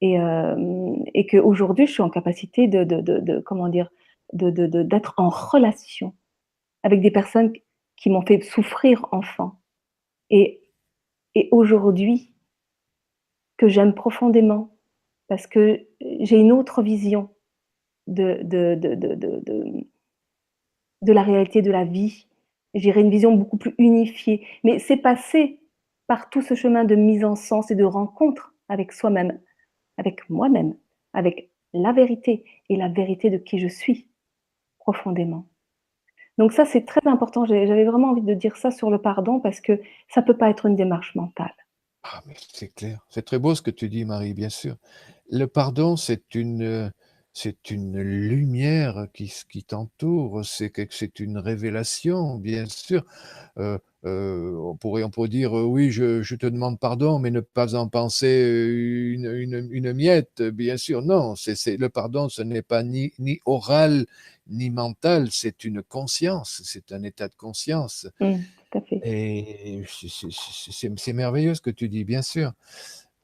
et qu'aujourd'hui, je suis en capacité comment dire? D'être en relation avec des personnes qui m'ont fait souffrir enfant. Et, et aujourd'hui, que j'aime profondément, parce que j'ai une autre vision de la réalité de la vie. J'irai une vision beaucoup plus unifiée. Mais c'est passé par tout ce chemin de mise en sens et de rencontre avec soi-même, avec moi-même, avec la vérité et la vérité de qui je suis profondément. Donc ça, c'est très important. J'avais vraiment envie de dire ça sur le pardon parce que ça ne peut pas être une démarche mentale. Ah, mais c'est clair. C'est très beau ce que tu dis, Marie, bien sûr. Le pardon, c'est une lumière qui t'entoure, c'est une révélation, bien sûr. On pourrait dire, oui, je te demande pardon, mais ne pas en penser une miette, bien sûr. Non, le pardon, ce n'est pas ni oral, ni mental, c'est une conscience, c'est un état de conscience. Tout à fait. Et c'est merveilleux ce que tu dis, bien sûr.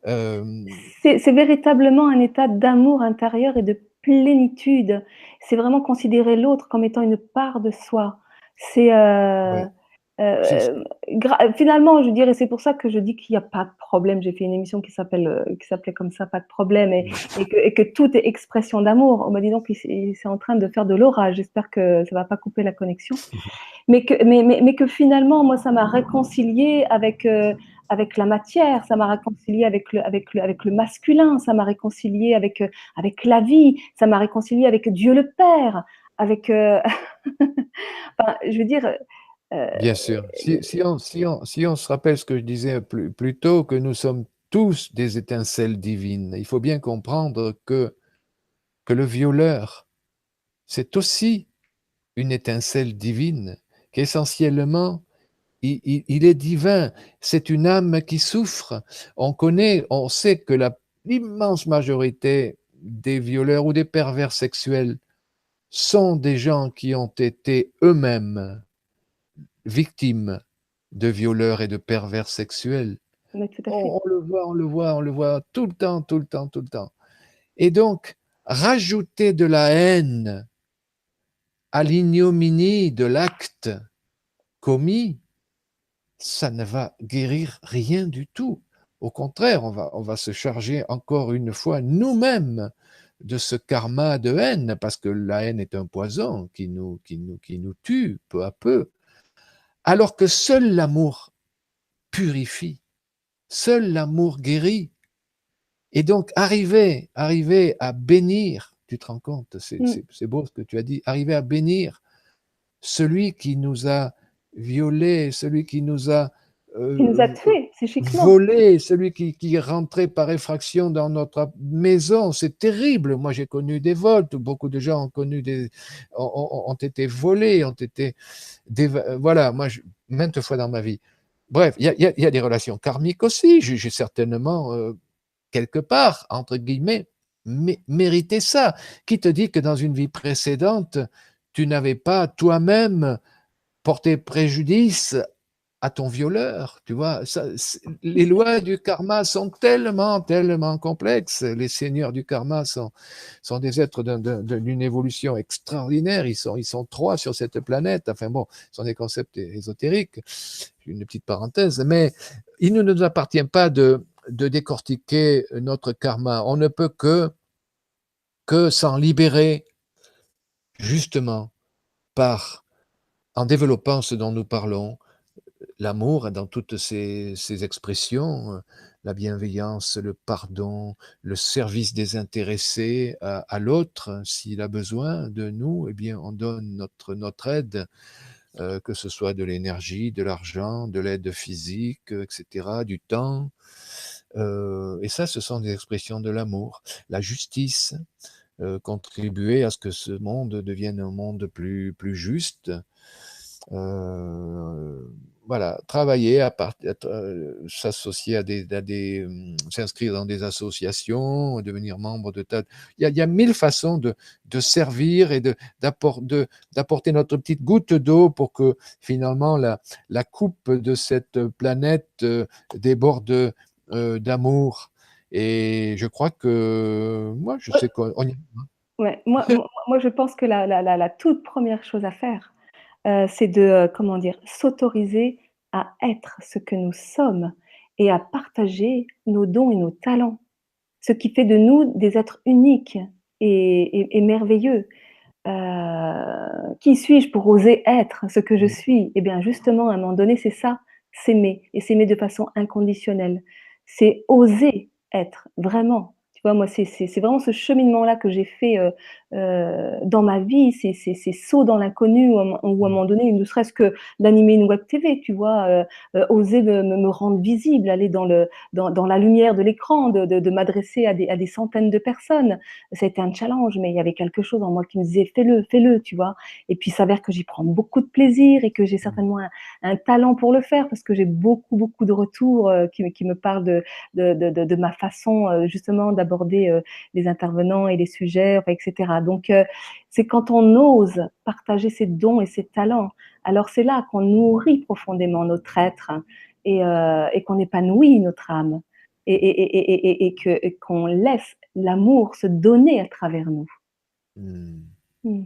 C'est véritablement un état d'amour intérieur et de plénitude. C'est vraiment considérer l'autre comme étant une part de soi. C'est Ouais, c'est finalement, je dirais, c'est pour ça que je dis qu'il n'y a pas de problème. J'ai fait une émission qui s'appelait comme ça, pas de problème, et que tout est expression d'amour. On m'a dit donc c'est en train de faire de l'orage. J'espère que ça va pas couper la connexion. Mais que finalement, moi, ça m'a réconcilié avec la matière, ça m'a réconcilié avec le masculin, ça m'a réconcilié avec la vie, ça m'a réconcilié avec Dieu le Père, avec, enfin, je veux dire, euh, bien sûr. Si on se rappelle ce que je disais plus tôt, que nous sommes tous des étincelles divines, il faut bien comprendre que le violeur, c'est aussi une étincelle divine, qu'essentiellement, il est divin. C'est une âme qui souffre. On sait que l'immense majorité des violeurs ou des pervers sexuels sont des gens qui ont été eux-mêmes victimes de violeurs et de pervers sexuels. mais tout à fait. On le voit tout le temps, tout le temps, tout le temps. Et donc, rajouter de la haine à l'ignominie de l'acte commis, ça ne va guérir rien du tout. Au contraire, on va se charger encore une fois nous-mêmes de ce karma de haine, parce que la haine est un poison qui nous tue peu à peu, alors que seul l'amour purifie, seul l'amour guérit. Et donc, arriver à bénir, tu te rends compte, Mm. c'est beau ce que tu as dit, arriver à bénir celui qui nous a violés, celui qui nous a Qui nous a euh, tués psychiquement. volés, celui qui est rentré par effraction dans notre maison. C'est terrible. Moi, j'ai connu des vols. Beaucoup de gens ont été volés, ont été. Voilà, moi, maintes fois dans ma vie. Bref, il y a des relations karmiques aussi. J'ai certainement, quelque part, entre guillemets, mérité ça. Qui te dit que dans une vie précédente, tu n'avais pas toi-même porté préjudice à ton violeur, tu vois. Les lois du karma sont tellement, tellement complexes. Les seigneurs du karma sont des êtres d'une évolution extraordinaire. Ils sont trois sur cette planète. Enfin bon, ce sont des concepts ésotériques. Une petite parenthèse, mais il ne nous appartient pas de décortiquer notre karma. On ne peut que s'en libérer, justement, en développant ce dont nous parlons, l'amour dans toutes ses expressions, la bienveillance, le pardon, le service désintéressé à l'autre. S'il a besoin de nous, eh bien, on donne notre aide, que ce soit de l'énergie, de l'argent, de l'aide physique, etc., du temps. Et ça, ce sont des expressions de l'amour. La justice, contribuer à ce que ce monde devienne un monde plus juste. Euh, voilà, travailler s'associer s'inscrire dans des associations, devenir membre de tas. Il y a mille façons de servir et d'apporter notre petite goutte d'eau pour que finalement la coupe de cette planète déborde d'amour. Et je crois que moi, je sais qu'on y. Ouais, moi, je pense que la toute première chose à faire, c'est de, comment dire? S'autoriser à être ce que nous sommes et à partager nos dons et nos talents. Ce qui fait de nous des êtres uniques et merveilleux. Qui suis-je pour oser être ce que je Mm. suis? Eh bien, justement, à un moment donné, c'est ça, s'aimer et s'aimer de façon inconditionnelle. C'est oser être, vraiment. Tu vois, moi, c'est vraiment ce cheminement-là que j'ai fait, dans ma vie, ces sauts dans l'inconnu où à un Mm. moment donné, ne serait-ce que d'animer une web TV, tu vois? Oser me rendre visible, aller dans la lumière de l'écran, de m'adresser à des centaines de personnes. Ça a été un challenge, mais il y avait quelque chose en moi qui me disait: «Fais-le, fais-le», tu vois? Et puis il s'avère que j'y prends beaucoup de plaisir et que j'ai Mm. certainement un talent pour le faire parce que j'ai beaucoup, beaucoup de retours, qui me parlent de ma façon, justement d'aborder, les intervenants et les sujets, enfin et cetera. Donc c'est quand on ose partager ses dons et ses talents, alors c'est là qu'on nourrit profondément notre être et qu'on épanouit notre âme et qu'on laisse l'amour se donner à travers nous. Mm. Mmh.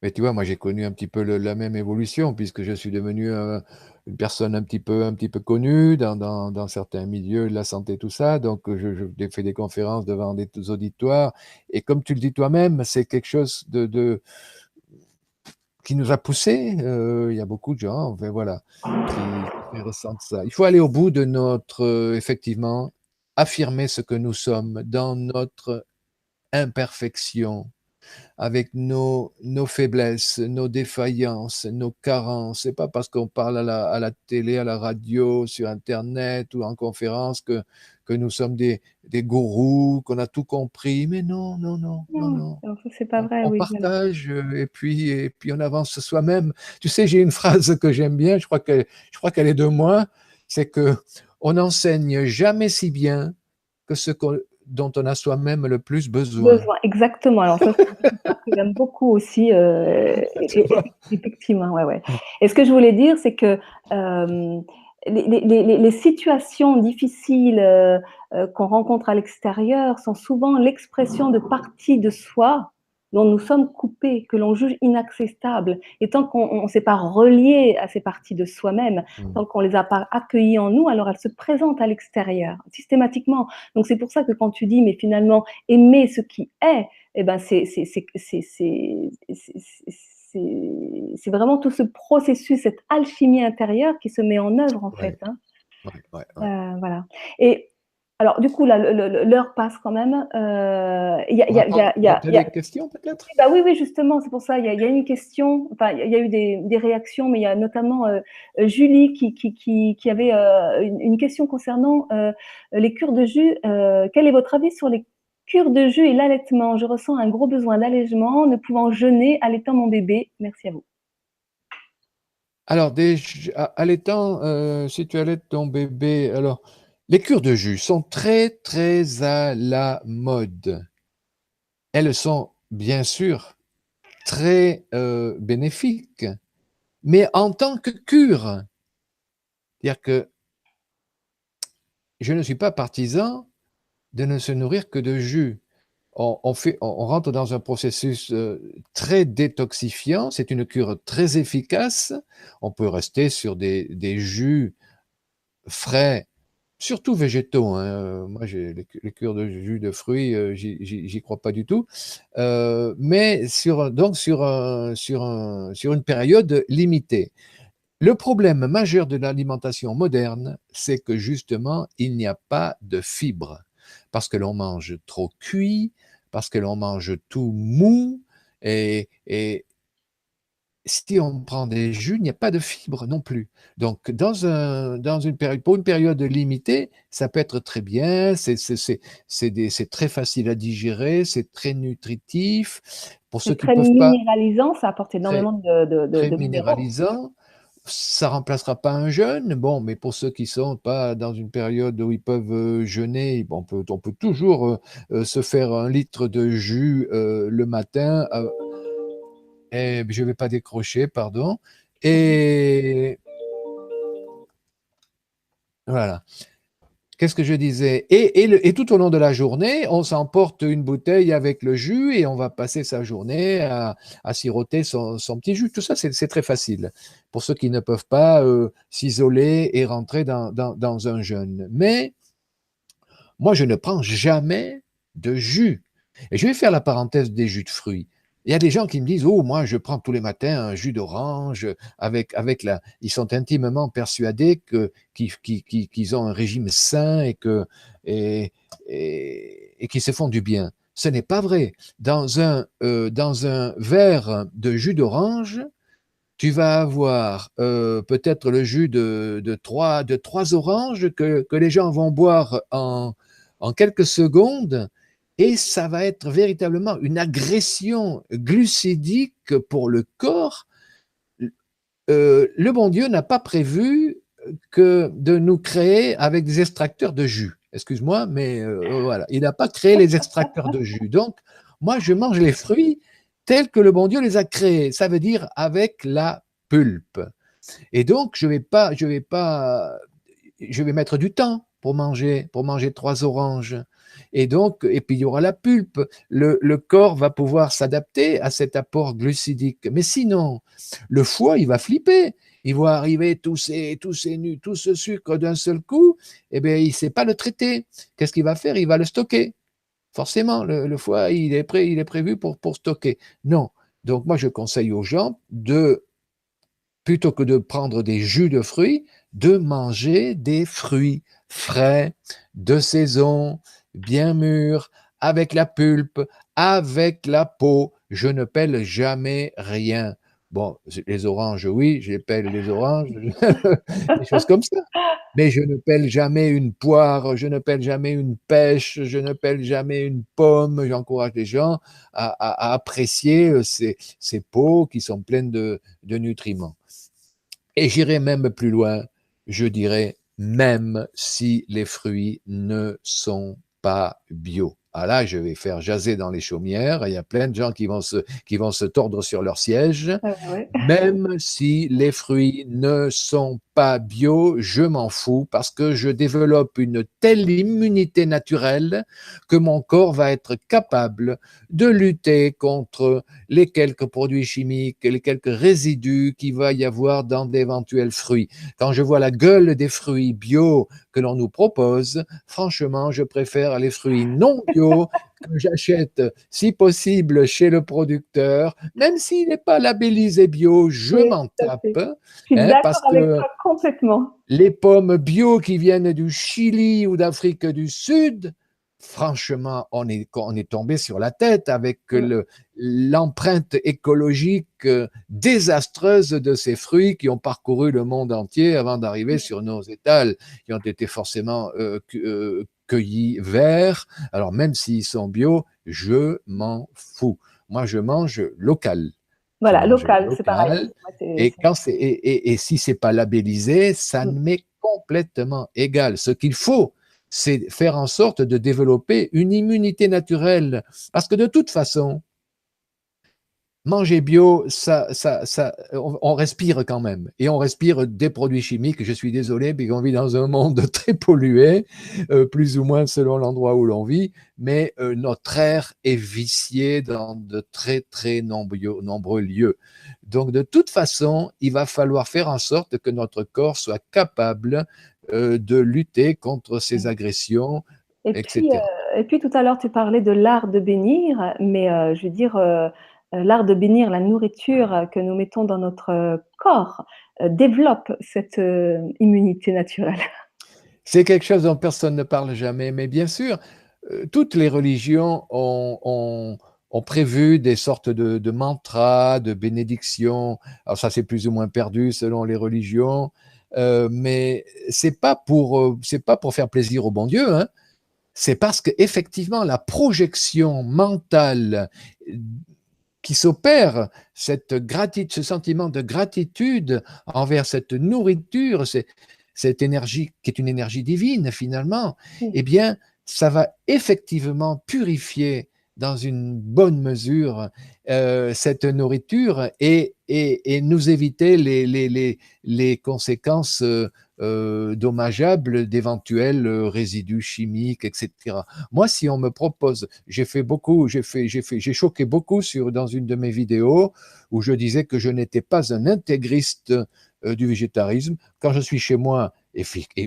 Mais tu vois, moi j'ai connu un petit peu la même évolution puisque je suis devenu une personne un petit peu connue dans certains milieux de la santé, tout ça. Donc j'ai fait des conférences devant des auditoires. Et comme tu le dis toi-même, c'est quelque chose qui nous a poussés. Il y a beaucoup de gens, enfin, voilà, qui ressentent ça. Il faut aller au bout de notre, effectivement, affirmer ce que nous sommes dans notre imperfection avec nos faiblesses, nos défaillances, nos carences. C'est pas parce qu'on parle à la télé, à la radio, sur Internet ou en conférence que nous sommes des gourous, qu'on a tout compris. Mais non, non, non, non, Non, non. alors ça c'est pas vrai, On oui, voilà. partage et puis on avance soi-même. Tu sais, j'ai une phrase que j'aime bien, je crois qu'elle est de moi, c'est que on n'enseigne jamais si bien que dont on a soi-même le plus besoin. Besoin, exactement. Alors ça, c'est une phrase que j'aime beaucoup aussi, Tu vois? effectivement, ouais, ouais. Et ce que je voulais dire, c'est que, les situations difficiles, qu'on rencontre à l'extérieur sont souvent l'expression de parties de soi dont nous sommes coupés, que l'on juge inaccessibles et tant qu'on s'est pas relié à ces parties de soi-même, Mm. tant qu'on les a pas accueillies en nous, alors elles se présentent à l'extérieur, systématiquement. Donc c'est pour ça que quand tu dis: «Mais finalement, aimer ce qui est, et ben c'est vraiment tout ce processus, cette alchimie intérieure qui se met en œuvre en fait, Ouais, hein. ouais, ouais, ouais. Voilà. Et alors du coup là, l'heure passe quand même. On a pas, tu as Il y a des questions peut-être? bah oui, oui, justement, c'est pour ça. Il y a une question. Enfin, il y a eu des réactions, mais il y a notamment Julie qui avait une question concernant les cures de jus. Quel est votre avis sur les cures de jus et l'allaitement? Je ressens un gros besoin d'allègement, ne pouvant jeûner, allaitant mon bébé. Merci à vous. Alors, allaitant, si tu allaites ton bébé, alors, les cures de jus sont très, très à la mode. Elles sont bien sûr très bénéfiques, mais en tant que cure. C'est-à-dire que je ne suis pas partisan de ne se nourrir que de jus. On rentre dans un processus très détoxifiant. C'est une cure très efficace. On peut rester sur des jus frais, surtout végétaux, hein. Moi, les cures de jus de fruits, j'y crois pas du tout. Mais sur une période limitée. Le problème majeur de l'alimentation moderne, c'est que justement, il n'y a pas de fibres. Parce que l'on mange trop cuit, parce que l'on mange tout mou, et si on prend des jus, il n'y a pas de fibres non plus. Donc, dans une période, pour une période limitée, ça peut être très bien, c'est très facile à digérer, c'est très nutritif. Pour ceux C'est qui très ne peuvent pas, minéralisant, ça apporte très, énormément très de minéraux. minéralisant, ça remplacera pas un jeûne, bon, mais pour ceux qui sont pas dans une période où ils peuvent jeûner, bon, on peut toujours se faire un litre de jus le matin. Et je vais pas décrocher, pardon. Et voilà. Qu'est-ce que je disais? Et tout au long de la journée, on s'emporte une bouteille avec le jus et on va passer sa journée à siroter son petit jus. Tout ça, c'est très facile pour ceux qui ne peuvent pas s'isoler et rentrer dans un jeûne. Mais moi, je ne prends jamais de jus. Et je vais faire la parenthèse des jus de fruits. Il y a des gens qui me disent, oh, moi, je prends tous les matins un jus d'orange avec la. Ils sont intimement persuadés qu'ils ont un régime sain et, et qu'ils se font du bien. Ce n'est pas vrai. Dans un verre de jus d'orange, tu vas avoir peut-être le jus de trois oranges que les gens vont boire en quelques secondes et ça va être véritablement une agression glucidique pour le corps. Le bon Dieu n'a pas prévu que de nous créer avec des extracteurs de jus. Excuse-moi, mais voilà, il n'a pas créé les extracteurs de jus. Donc, moi, je mange les fruits tels que le bon Dieu les a créés. Ça veut dire avec la pulpe. Et donc, je vais mettre du temps pour manger trois oranges. Et donc, et puis il y aura la pulpe. Le corps va pouvoir s'adapter à cet apport glucidique. Mais sinon, le foie, il va flipper. Il va arriver tout ce sucre d'un seul coup. Eh bien, il ne sait pas le traiter. Qu'est-ce qu'il va faire? Il va le stocker. Forcément, le foie, il est prévu pour stocker. Non. Donc, moi, je conseille aux gens plutôt que de prendre des jus de fruits, de manger des fruits frais, de saison, bien mûrs, avec la pulpe, avec la peau. Je ne pèle jamais rien. Bon, les oranges, oui, je pèle les oranges, des choses comme ça. Mais je ne pèle jamais une poire, je ne pèle jamais une pêche, je ne pèle jamais une pomme. J'encourage les gens à apprécier ces peaux qui sont pleines de nutriments. Et j'irai même plus loin, je dirais même si les fruits ne sont pas bio. Ah là, je vais faire jaser dans les chaumières. Il y a plein de gens qui vont se tordre sur leur siège. Ouais. Même si les fruits ne sont pas bio, je m'en fous parce que je développe une telle immunité naturelle que mon corps va être capable de lutter contre les quelques produits chimiques, les quelques résidus qu'il va y avoir dans d'éventuels fruits. Quand je vois la gueule des fruits bio que l'on nous propose, franchement, je préfère les fruits non bio que j'achète, si possible, chez le producteur, même s'il n'est pas labellisé bio, je Oui, m'en tout à fait. tape, Je suis hein, parce d'accord avec que toi complètement. les pommes bio qui viennent du Chili ou d'Afrique du Sud, franchement, on est tombé sur la tête avec l'empreinte écologique désastreuse de ces fruits qui ont parcouru le monde entier avant d'arriver sur nos étals, qui ont été forcément cueillis verts. Alors même s'ils sont bio, je m'en fous. Moi, je mange local. Je Voilà, mange local, c'est pareil. local. Et si c'est pas labellisé, ça Mm. m'est complètement égal. Ce qu'il faut, c'est faire en sorte de développer une immunité naturelle. Parce que de toute façon, manger bio, on respire quand même. Et on respire des produits chimiques. Je suis désolé, mais on vit dans un monde très pollué, plus ou moins selon l'endroit où l'on vit. Mais notre air est vicié dans de très, très nombreux lieux. Donc, de toute façon, il va falloir faire en sorte que notre corps soit capable de lutter contre ces agressions, Et puis, etc. tout à l'heure, tu parlais de l'art de bénir, mais je veux dire, l'art de bénir, la nourriture que nous mettons dans notre corps, développe cette immunité naturelle. C'est quelque chose dont personne ne parle jamais, mais bien sûr, toutes les religions ont prévu des sortes de mantras, de bénédictions. Alors ça, c'est plus ou moins perdu selon les religions, mais c'est pas pour faire plaisir au bon Dieu, hein. C'est parce que effectivement la projection mentale qui s'opère, ce sentiment de gratitude envers cette nourriture, cette énergie qui est une énergie divine finalement, Oui. eh bien, ça va effectivement purifier dans une bonne mesure cette nourriture et nous éviter les conséquences dommageable d'éventuels résidus chimiques, etc. Moi, si on me propose, j'ai choqué beaucoup dans une de mes vidéos où je disais que je n'étais pas un intégriste du végétarisme. Quand je suis chez moi, et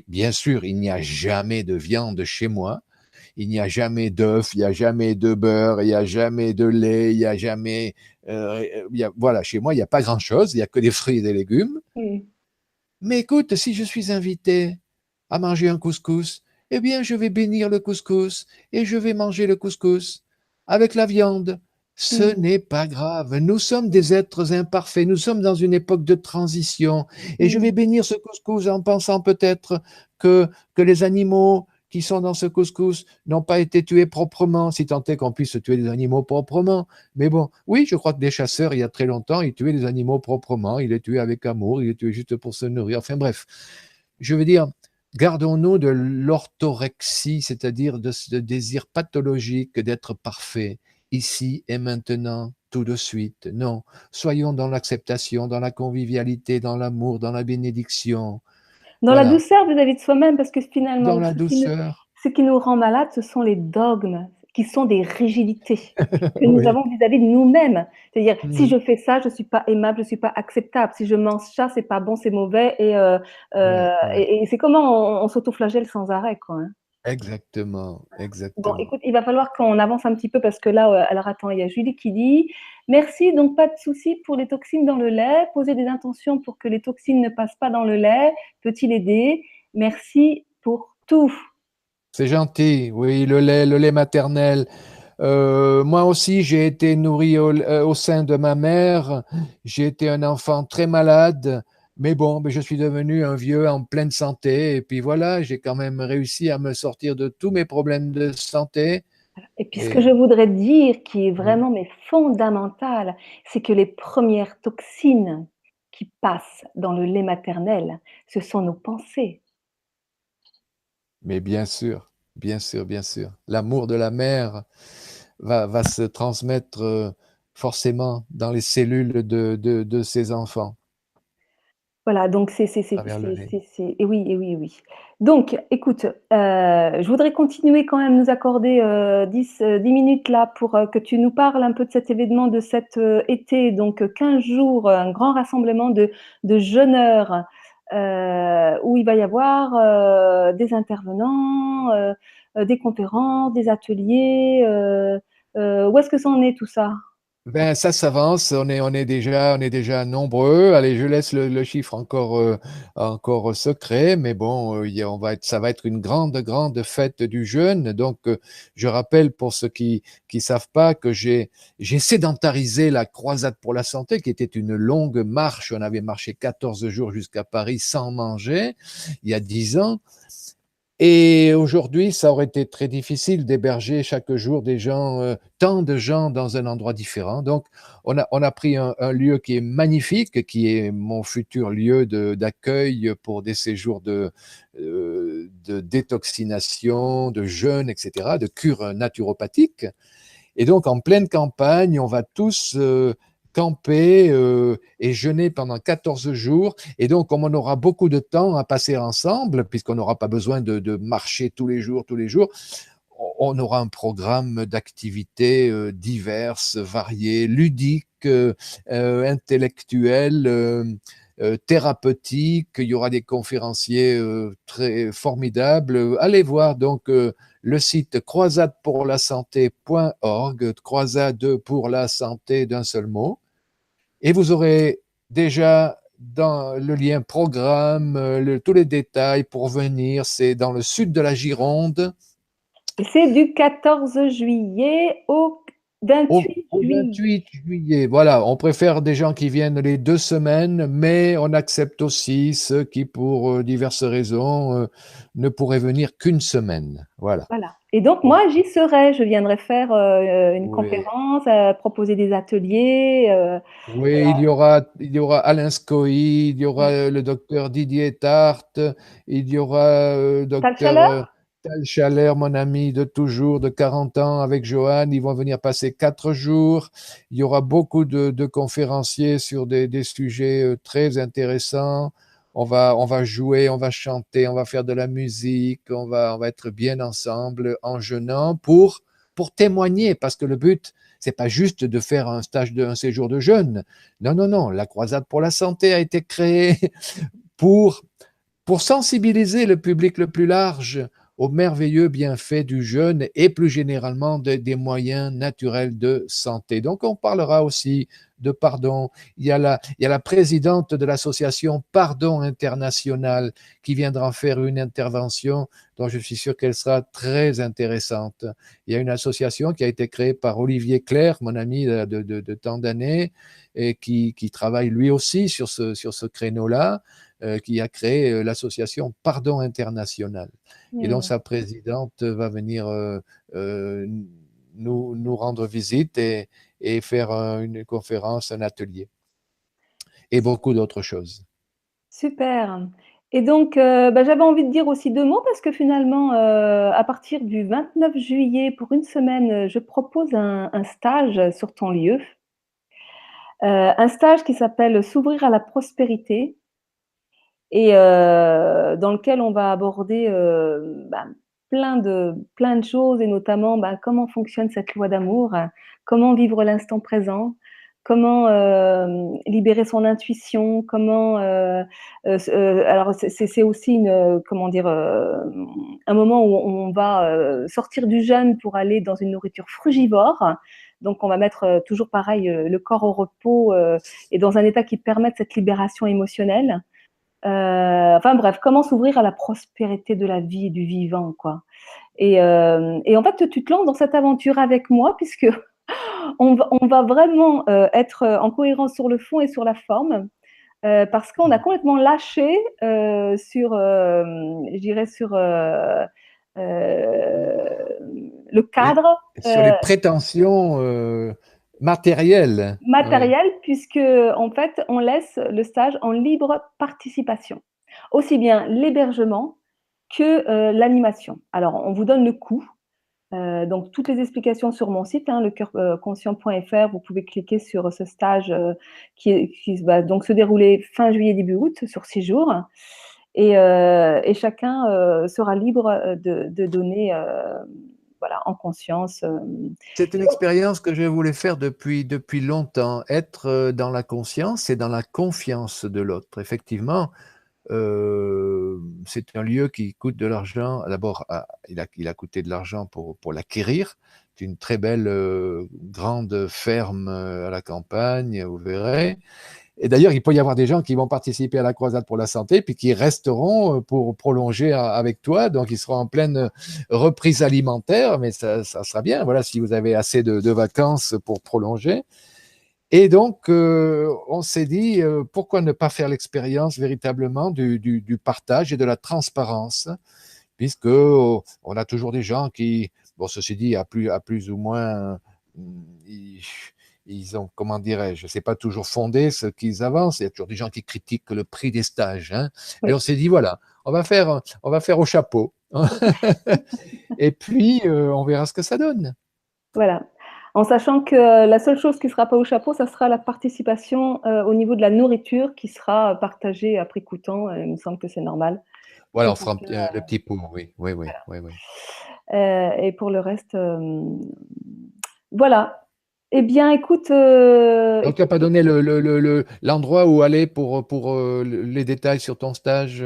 bien sûr, il n'y a jamais de viande chez moi. Il n'y a jamais d'œufs, il n'y a jamais de beurre, il n'y a jamais de lait, il n'y a jamais. Voilà, chez moi, il n'y a pas grand-chose, il n'y a que des fruits et des légumes. Mm. Mais écoute, si je suis invité à manger un couscous, eh bien, je vais bénir le couscous et je vais manger le couscous avec la viande. Ce Mm. n'est pas grave. Nous sommes des êtres imparfaits. Nous sommes dans une époque de transition. Et je vais Mm. bénir ce couscous en pensant peut-être que les animaux qui sont dans ce couscous n'ont pas été tués proprement, si tant est qu'on puisse tuer des animaux proprement. Mais bon, oui, je crois que des chasseurs, il y a très longtemps, ils tuaient des animaux proprement. Ils les tuaient avec amour, ils les tuaient juste pour se nourrir. Enfin bref, je veux dire, gardons-nous de l'orthorexie, c'est-à-dire de ce désir pathologique d'être parfait, ici et maintenant, tout de suite. Non, soyons dans l'acceptation, dans la convivialité, dans l'amour, dans la bénédiction. Dans la Voilà, douceur vis-à-vis de soi-même, parce que finalement, dans la douceur. ce qui nous rend malade, ce sont les dogmes, qui sont des rigidités que nous Oui. avons vis-à-vis de nous-mêmes. C'est-à-dire, si Mm. je fais ça, je suis pas aimable, je suis pas acceptable. Si je mange ça, c'est pas bon, c'est mauvais. Ouais, ouais. Et c'est comment on s'autoflagelle sans arrêt, quoi, hein. Exactement, Bon, exactement. écoute, il va falloir qu'on avance un petit peu parce que là, alors attends, il y a Julie qui dit: «Merci, donc pas de souci pour les toxines dans le lait. Poser des intentions pour que les toxines ne passent pas dans le lait peut-il aider? Merci pour tout». C'est gentil, oui, le lait maternel. Moi aussi, j'ai été nourri au sein de ma mère. J'ai été un enfant très malade, mais bon, je suis devenu un vieux en pleine santé. Et puis voilà, j'ai quand même réussi à me sortir de tous mes problèmes de santé. Et puis ce que Et je voudrais dire qui est oui, vraiment mais fondamental, c'est que les premières toxines qui passent dans le lait maternel, ce sont nos pensées. mais bien sûr, bien sûr, bien sûr. L'amour de la mère va se transmettre forcément dans les cellules de ses enfants Voilà, donc à travers le lait. et oui, et oui, et oui. Donc écoute, je voudrais continuer quand même, nous accorder, 10 minutes là pour, que tu nous parles un peu de cet événement de cet, été, donc 15 jours, un grand rassemblement de jeûneurs, où il va y avoir, des intervenants, des conférences, des ateliers, où est-ce que ça en est tout ça? Ben, ça s'avance, on est déjà nombreux. Allez, je laisse le chiffre encore secret, mais bon, ça va être une grande, grande fête du jeûne. Donc, je rappelle pour ceux qui savent pas que j'ai sédentarisé la croisade pour la santé, qui était une longue marche. On avait marché 14 jours jusqu'à Paris sans manger, il y a 10 ans. Et aujourd'hui, ça aurait été très difficile d'héberger chaque jour des gens, tant de gens dans un endroit différent. Donc, on a pris un lieu qui est magnifique, qui est mon futur lieu d'accueil pour des séjours de détoxination, de jeûne, etc., de cure naturopathique. Et donc, en pleine campagne, on va tous camper et jeûner pendant 14 jours. Et donc, comme on aura beaucoup de temps à passer ensemble, puisqu'on n'aura pas besoin de marcher tous les jours, on aura un programme d'activités diverses, variées, ludiques, intellectuelles, thérapeutiques. Il y aura des conférenciers très formidables. Allez voir donc le site croisadepourlasanté.org, croisade pour la santé d'un seul mot. Et vous aurez déjà dans le lien programme tous les détails pour venir. C'est dans le sud de la Gironde. Et c'est du 14 juillet au 28 Au juillet. 28 juillet, voilà, on préfère des gens qui viennent les 2 semaines, mais on accepte aussi ceux qui, pour diverses raisons, ne pourraient venir qu'une semaine. Voilà. Voilà. Et donc Bon. moi, j'y serai. Je viendrai faire, une Oui. conférence, proposer des ateliers, Oui, il y aura Alain Scoï, il y aura le docteur Didier Tarte, il y aura tu le docteur chaleur? Tal Chaler, mon ami de toujours, de 40 ans, avec Johan. Ils vont venir passer 4 jours. Il y aura beaucoup de conférenciers sur des sujets très intéressants. on va jouer, on va chanter, on va faire de la musique, on va être bien ensemble en jeûnant pour témoigner, parce que le but, c'est pas juste de faire un séjour de jeûne. Non, non, non. La croisade pour la santé a été créée pour pour sensibiliser le public le plus large aux merveilleux bienfaits du jeûne et plus généralement des moyens naturels de santé. Donc on parlera aussi de pardon. Il y a la présidente de l'association Pardon International qui viendra faire une intervention dont je suis sûr qu'elle sera très intéressante. Il y a une association qui a été créée par Olivier Clerc, mon ami de tant d'années, et qui travaille lui aussi sur sur ce créneau-là, qui a créé l'association Pardon International. Et donc, Hmm. sa présidente va venir euh, nous rendre visite et faire une conférence, un atelier et beaucoup d'autres choses. Super. Et donc, bah, j'avais envie de dire aussi deux mots parce que finalement, à partir du 29 juillet, pour une semaine, je propose un stage sur ton lieu. Un stage qui s'appelle S'ouvrir à la prospérité et dans lequel on va aborder bah, plein de choses et notamment bah, comment fonctionne cette loi d'amour, comment vivre l'instant présent, comment libérer son intuition, comment alors c'est aussi une comment dire un moment où on va sortir du jeûne pour aller dans une nourriture frugivore. Donc on va mettre toujours pareil le corps au repos et dans un état qui permette cette libération émotionnelle. Enfin bref, comment s'ouvrir à la prospérité de la vie et du vivant, quoi. Et en fait, tu te lances dans cette aventure avec moi, puisque on va vraiment être en cohérence sur le fond et sur la forme, parce qu'on a complètement lâché sur, je dirais, sur euh, le Les- cadre Sur les prétentions matérielles. Oui. matériel, puisque en fait, on laisse le stage en libre participation, aussi bien l'hébergement que l'animation. Alors, on vous donne le coût. Donc, toutes les explications sur mon site, hein, lecoeurconscient.fr. Vous pouvez cliquer sur ce stage qui va donc se dérouler fin juillet, début août, sur 6 jours. Et chacun sera libre de donner voilà, en conscience. C'est une expérience que je voulais faire depuis longtemps, être dans la conscience et dans la confiance de l'autre. Effectivement, c'est un lieu qui coûte de l'argent. D'abord, il a coûté de l'argent pour l'acquérir. C'est une très belle grande ferme à la campagne, vous verrez. Et d'ailleurs, il peut y avoir des gens qui vont participer à la croisade pour la santé, puis qui resteront pour prolonger avec toi. Donc, ils seront en pleine reprise alimentaire, mais ça sera bien. Voilà, si vous avez assez de vacances pour prolonger. Et donc, on s'est dit, pourquoi ne pas faire l'expérience véritablement du partage et de la transparence, puisque on a toujours des gens qui, bon, ceci dit, à plus ou moins, ils, ils ont, comment dirais-je, c'est pas toujours fondé ce qu'ils avancent. Il y a toujours des gens qui critiquent le prix des stages, hein. Et Oui, on s'est dit, voilà, on va faire au chapeau. Et puis, on verra ce que ça donne. voilà. En sachant que la seule chose qui ne sera pas au chapeau, ça sera la participation au niveau de la nourriture qui sera partagée à prix coûtant. Il me semble que c'est normal. Voilà, Pour on fera chacun, le petit pot, oui, oui, oui, voilà. oui, oui. Et pour le reste, voilà. Eh bien, écoute, Donc, tu n'as pas donné l'endroit où aller pour les détails sur ton stage.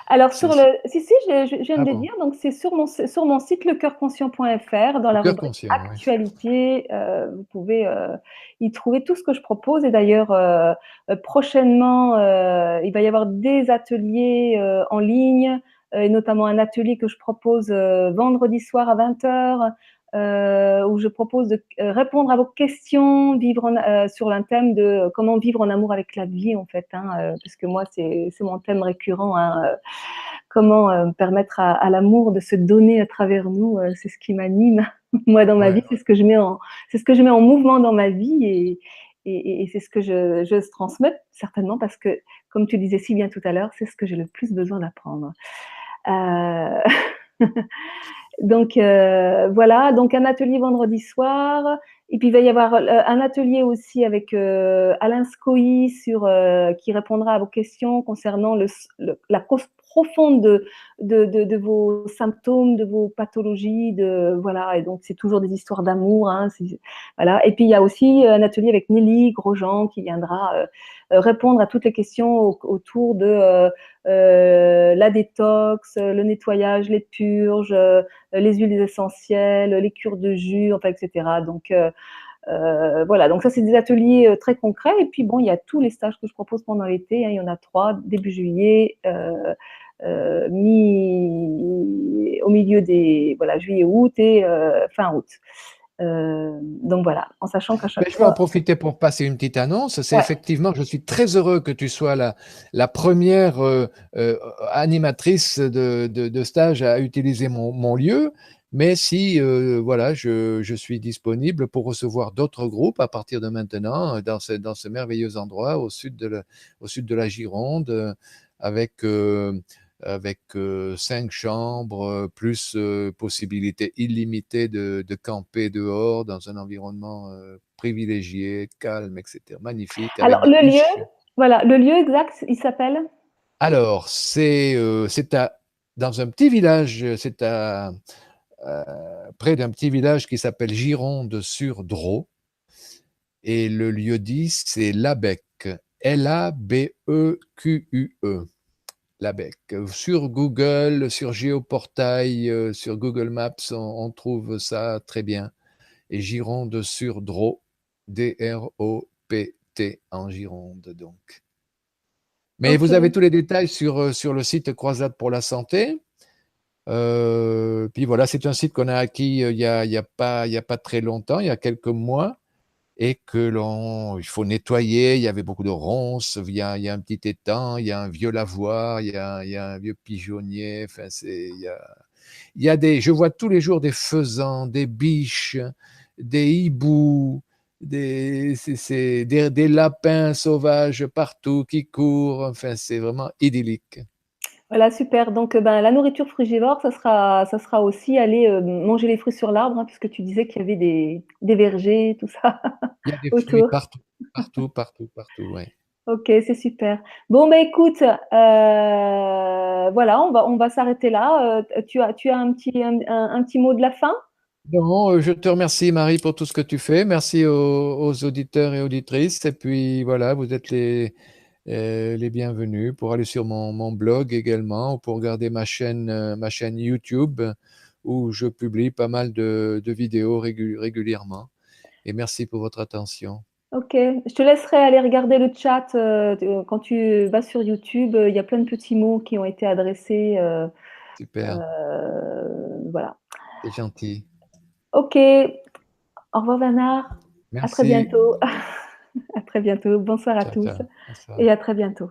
alors C'est- sur le, si si, je viens Ah de le bon, dire. Donc c'est sur mon site lecoeurconscient.fr dans au la cœur rubrique conscient, oui. actualité. Vous pouvez y trouver tout ce que je propose. Et d'ailleurs, prochainement, il va y avoir des ateliers en ligne, et notamment un atelier que je propose vendredi soir à 20h, où je propose de répondre à vos questions, sur un thème de comment vivre en amour avec la vie, en fait, hein, parce que moi, c'est mon thème récurrent, hein, comment permettre à l'amour de se donner à travers nous, c'est ce qui m'anime moi dans ma Ouais, vie, c'est ce que je mets en mouvement dans ma vie et c'est ce que je transmets certainement parce que, comme tu disais si bien tout à l'heure, c'est ce que j'ai le plus besoin d'apprendre. Euh, Donc voilà, donc un atelier vendredi soir. Et puis il va y avoir un atelier aussi avec Alain Scoï qui répondra à vos questions concernant la cause profonde de vos symptômes, de vos pathologies, voilà. Et donc c'est toujours des histoires d'amour, hein, voilà. Et puis il y a aussi un atelier avec Nelly Grosjean qui viendra répondre à toutes les questions autour de la détox, le nettoyage, les purges, les huiles essentielles, les cures de jus, enfin, etc. Donc voilà, donc ça c'est des ateliers très concrets. Et puis bon, il y a tous les stages que je propose pendant l'été, hein. Il y en a 3, début juillet, au milieu des voilà, juillet-août et fin août. Donc voilà, en sachant qu'à Mais chaque je vais en fois, profiter pour passer une petite annonce. C'est ouais. effectivement, je suis très heureux que tu sois la première animatrice de stage à utiliser mon lieu. Mais si voilà, je suis disponible pour recevoir d'autres groupes à partir de maintenant dans ce merveilleux endroit au sud de la Gironde, avec, avec 5 chambres, plus possibilité illimitée de camper dehors dans un environnement privilégié, calme, etc. Magnifique, avec Alors des le lieu, biches. voilà, le lieu exact, il s'appelle. Alors, c'est dans un petit village, près d'un petit village qui s'appelle Gironde-sur-Drô. Et le lieu-dit, c'est Labec. Labeque. Labec. Sur Google, sur Géoportail, sur Google Maps, on trouve ça très bien. Et Gironde-sur-Drô, Dropt en Gironde, donc. Mais Ok. vous avez tous les détails sur le site Croisade pour la santé. Puis voilà, c'est un site qu'on a acquis il y a pas très longtemps, il y a quelques mois, et il faut nettoyer. Il y avait beaucoup de ronces, il y a un petit étang, il y a un vieux lavoir, il y a un vieux pigeonnier. Enfin, je vois tous les jours des faisans, des biches, des hiboux, des lapins sauvages partout qui courent. Enfin, c'est vraiment idyllique. Voilà, super. Donc, ben, la nourriture frugivore, ça sera aussi aller manger les fruits sur l'arbre, hein, puisque tu disais qu'il y avait des vergers, tout ça Il y a des fruits autour. partout, partout, partout, partout, ouais. Ok, c'est super. Bon, ben écoute, voilà, on va s'arrêter là. Tu as un petit mot de la fin? Bon, je te remercie, Marie, pour tout ce que tu fais. Merci aux auditeurs et auditrices. Et puis voilà, vous êtes les bienvenus pour aller sur mon blog également ou pour regarder ma chaîne YouTube où je publie pas mal de vidéos régulièrement. Et merci pour votre attention. Ok, je te laisserai aller regarder le chat. Quand tu vas sur YouTube, il y a plein de petits mots qui ont été adressés. Super, Voilà. c'est gentil. Ok, au revoir Bernard. À très Merci. bientôt. À très bientôt. Bonsoir à Ciao, tous ciao. Bonsoir. et à très bientôt.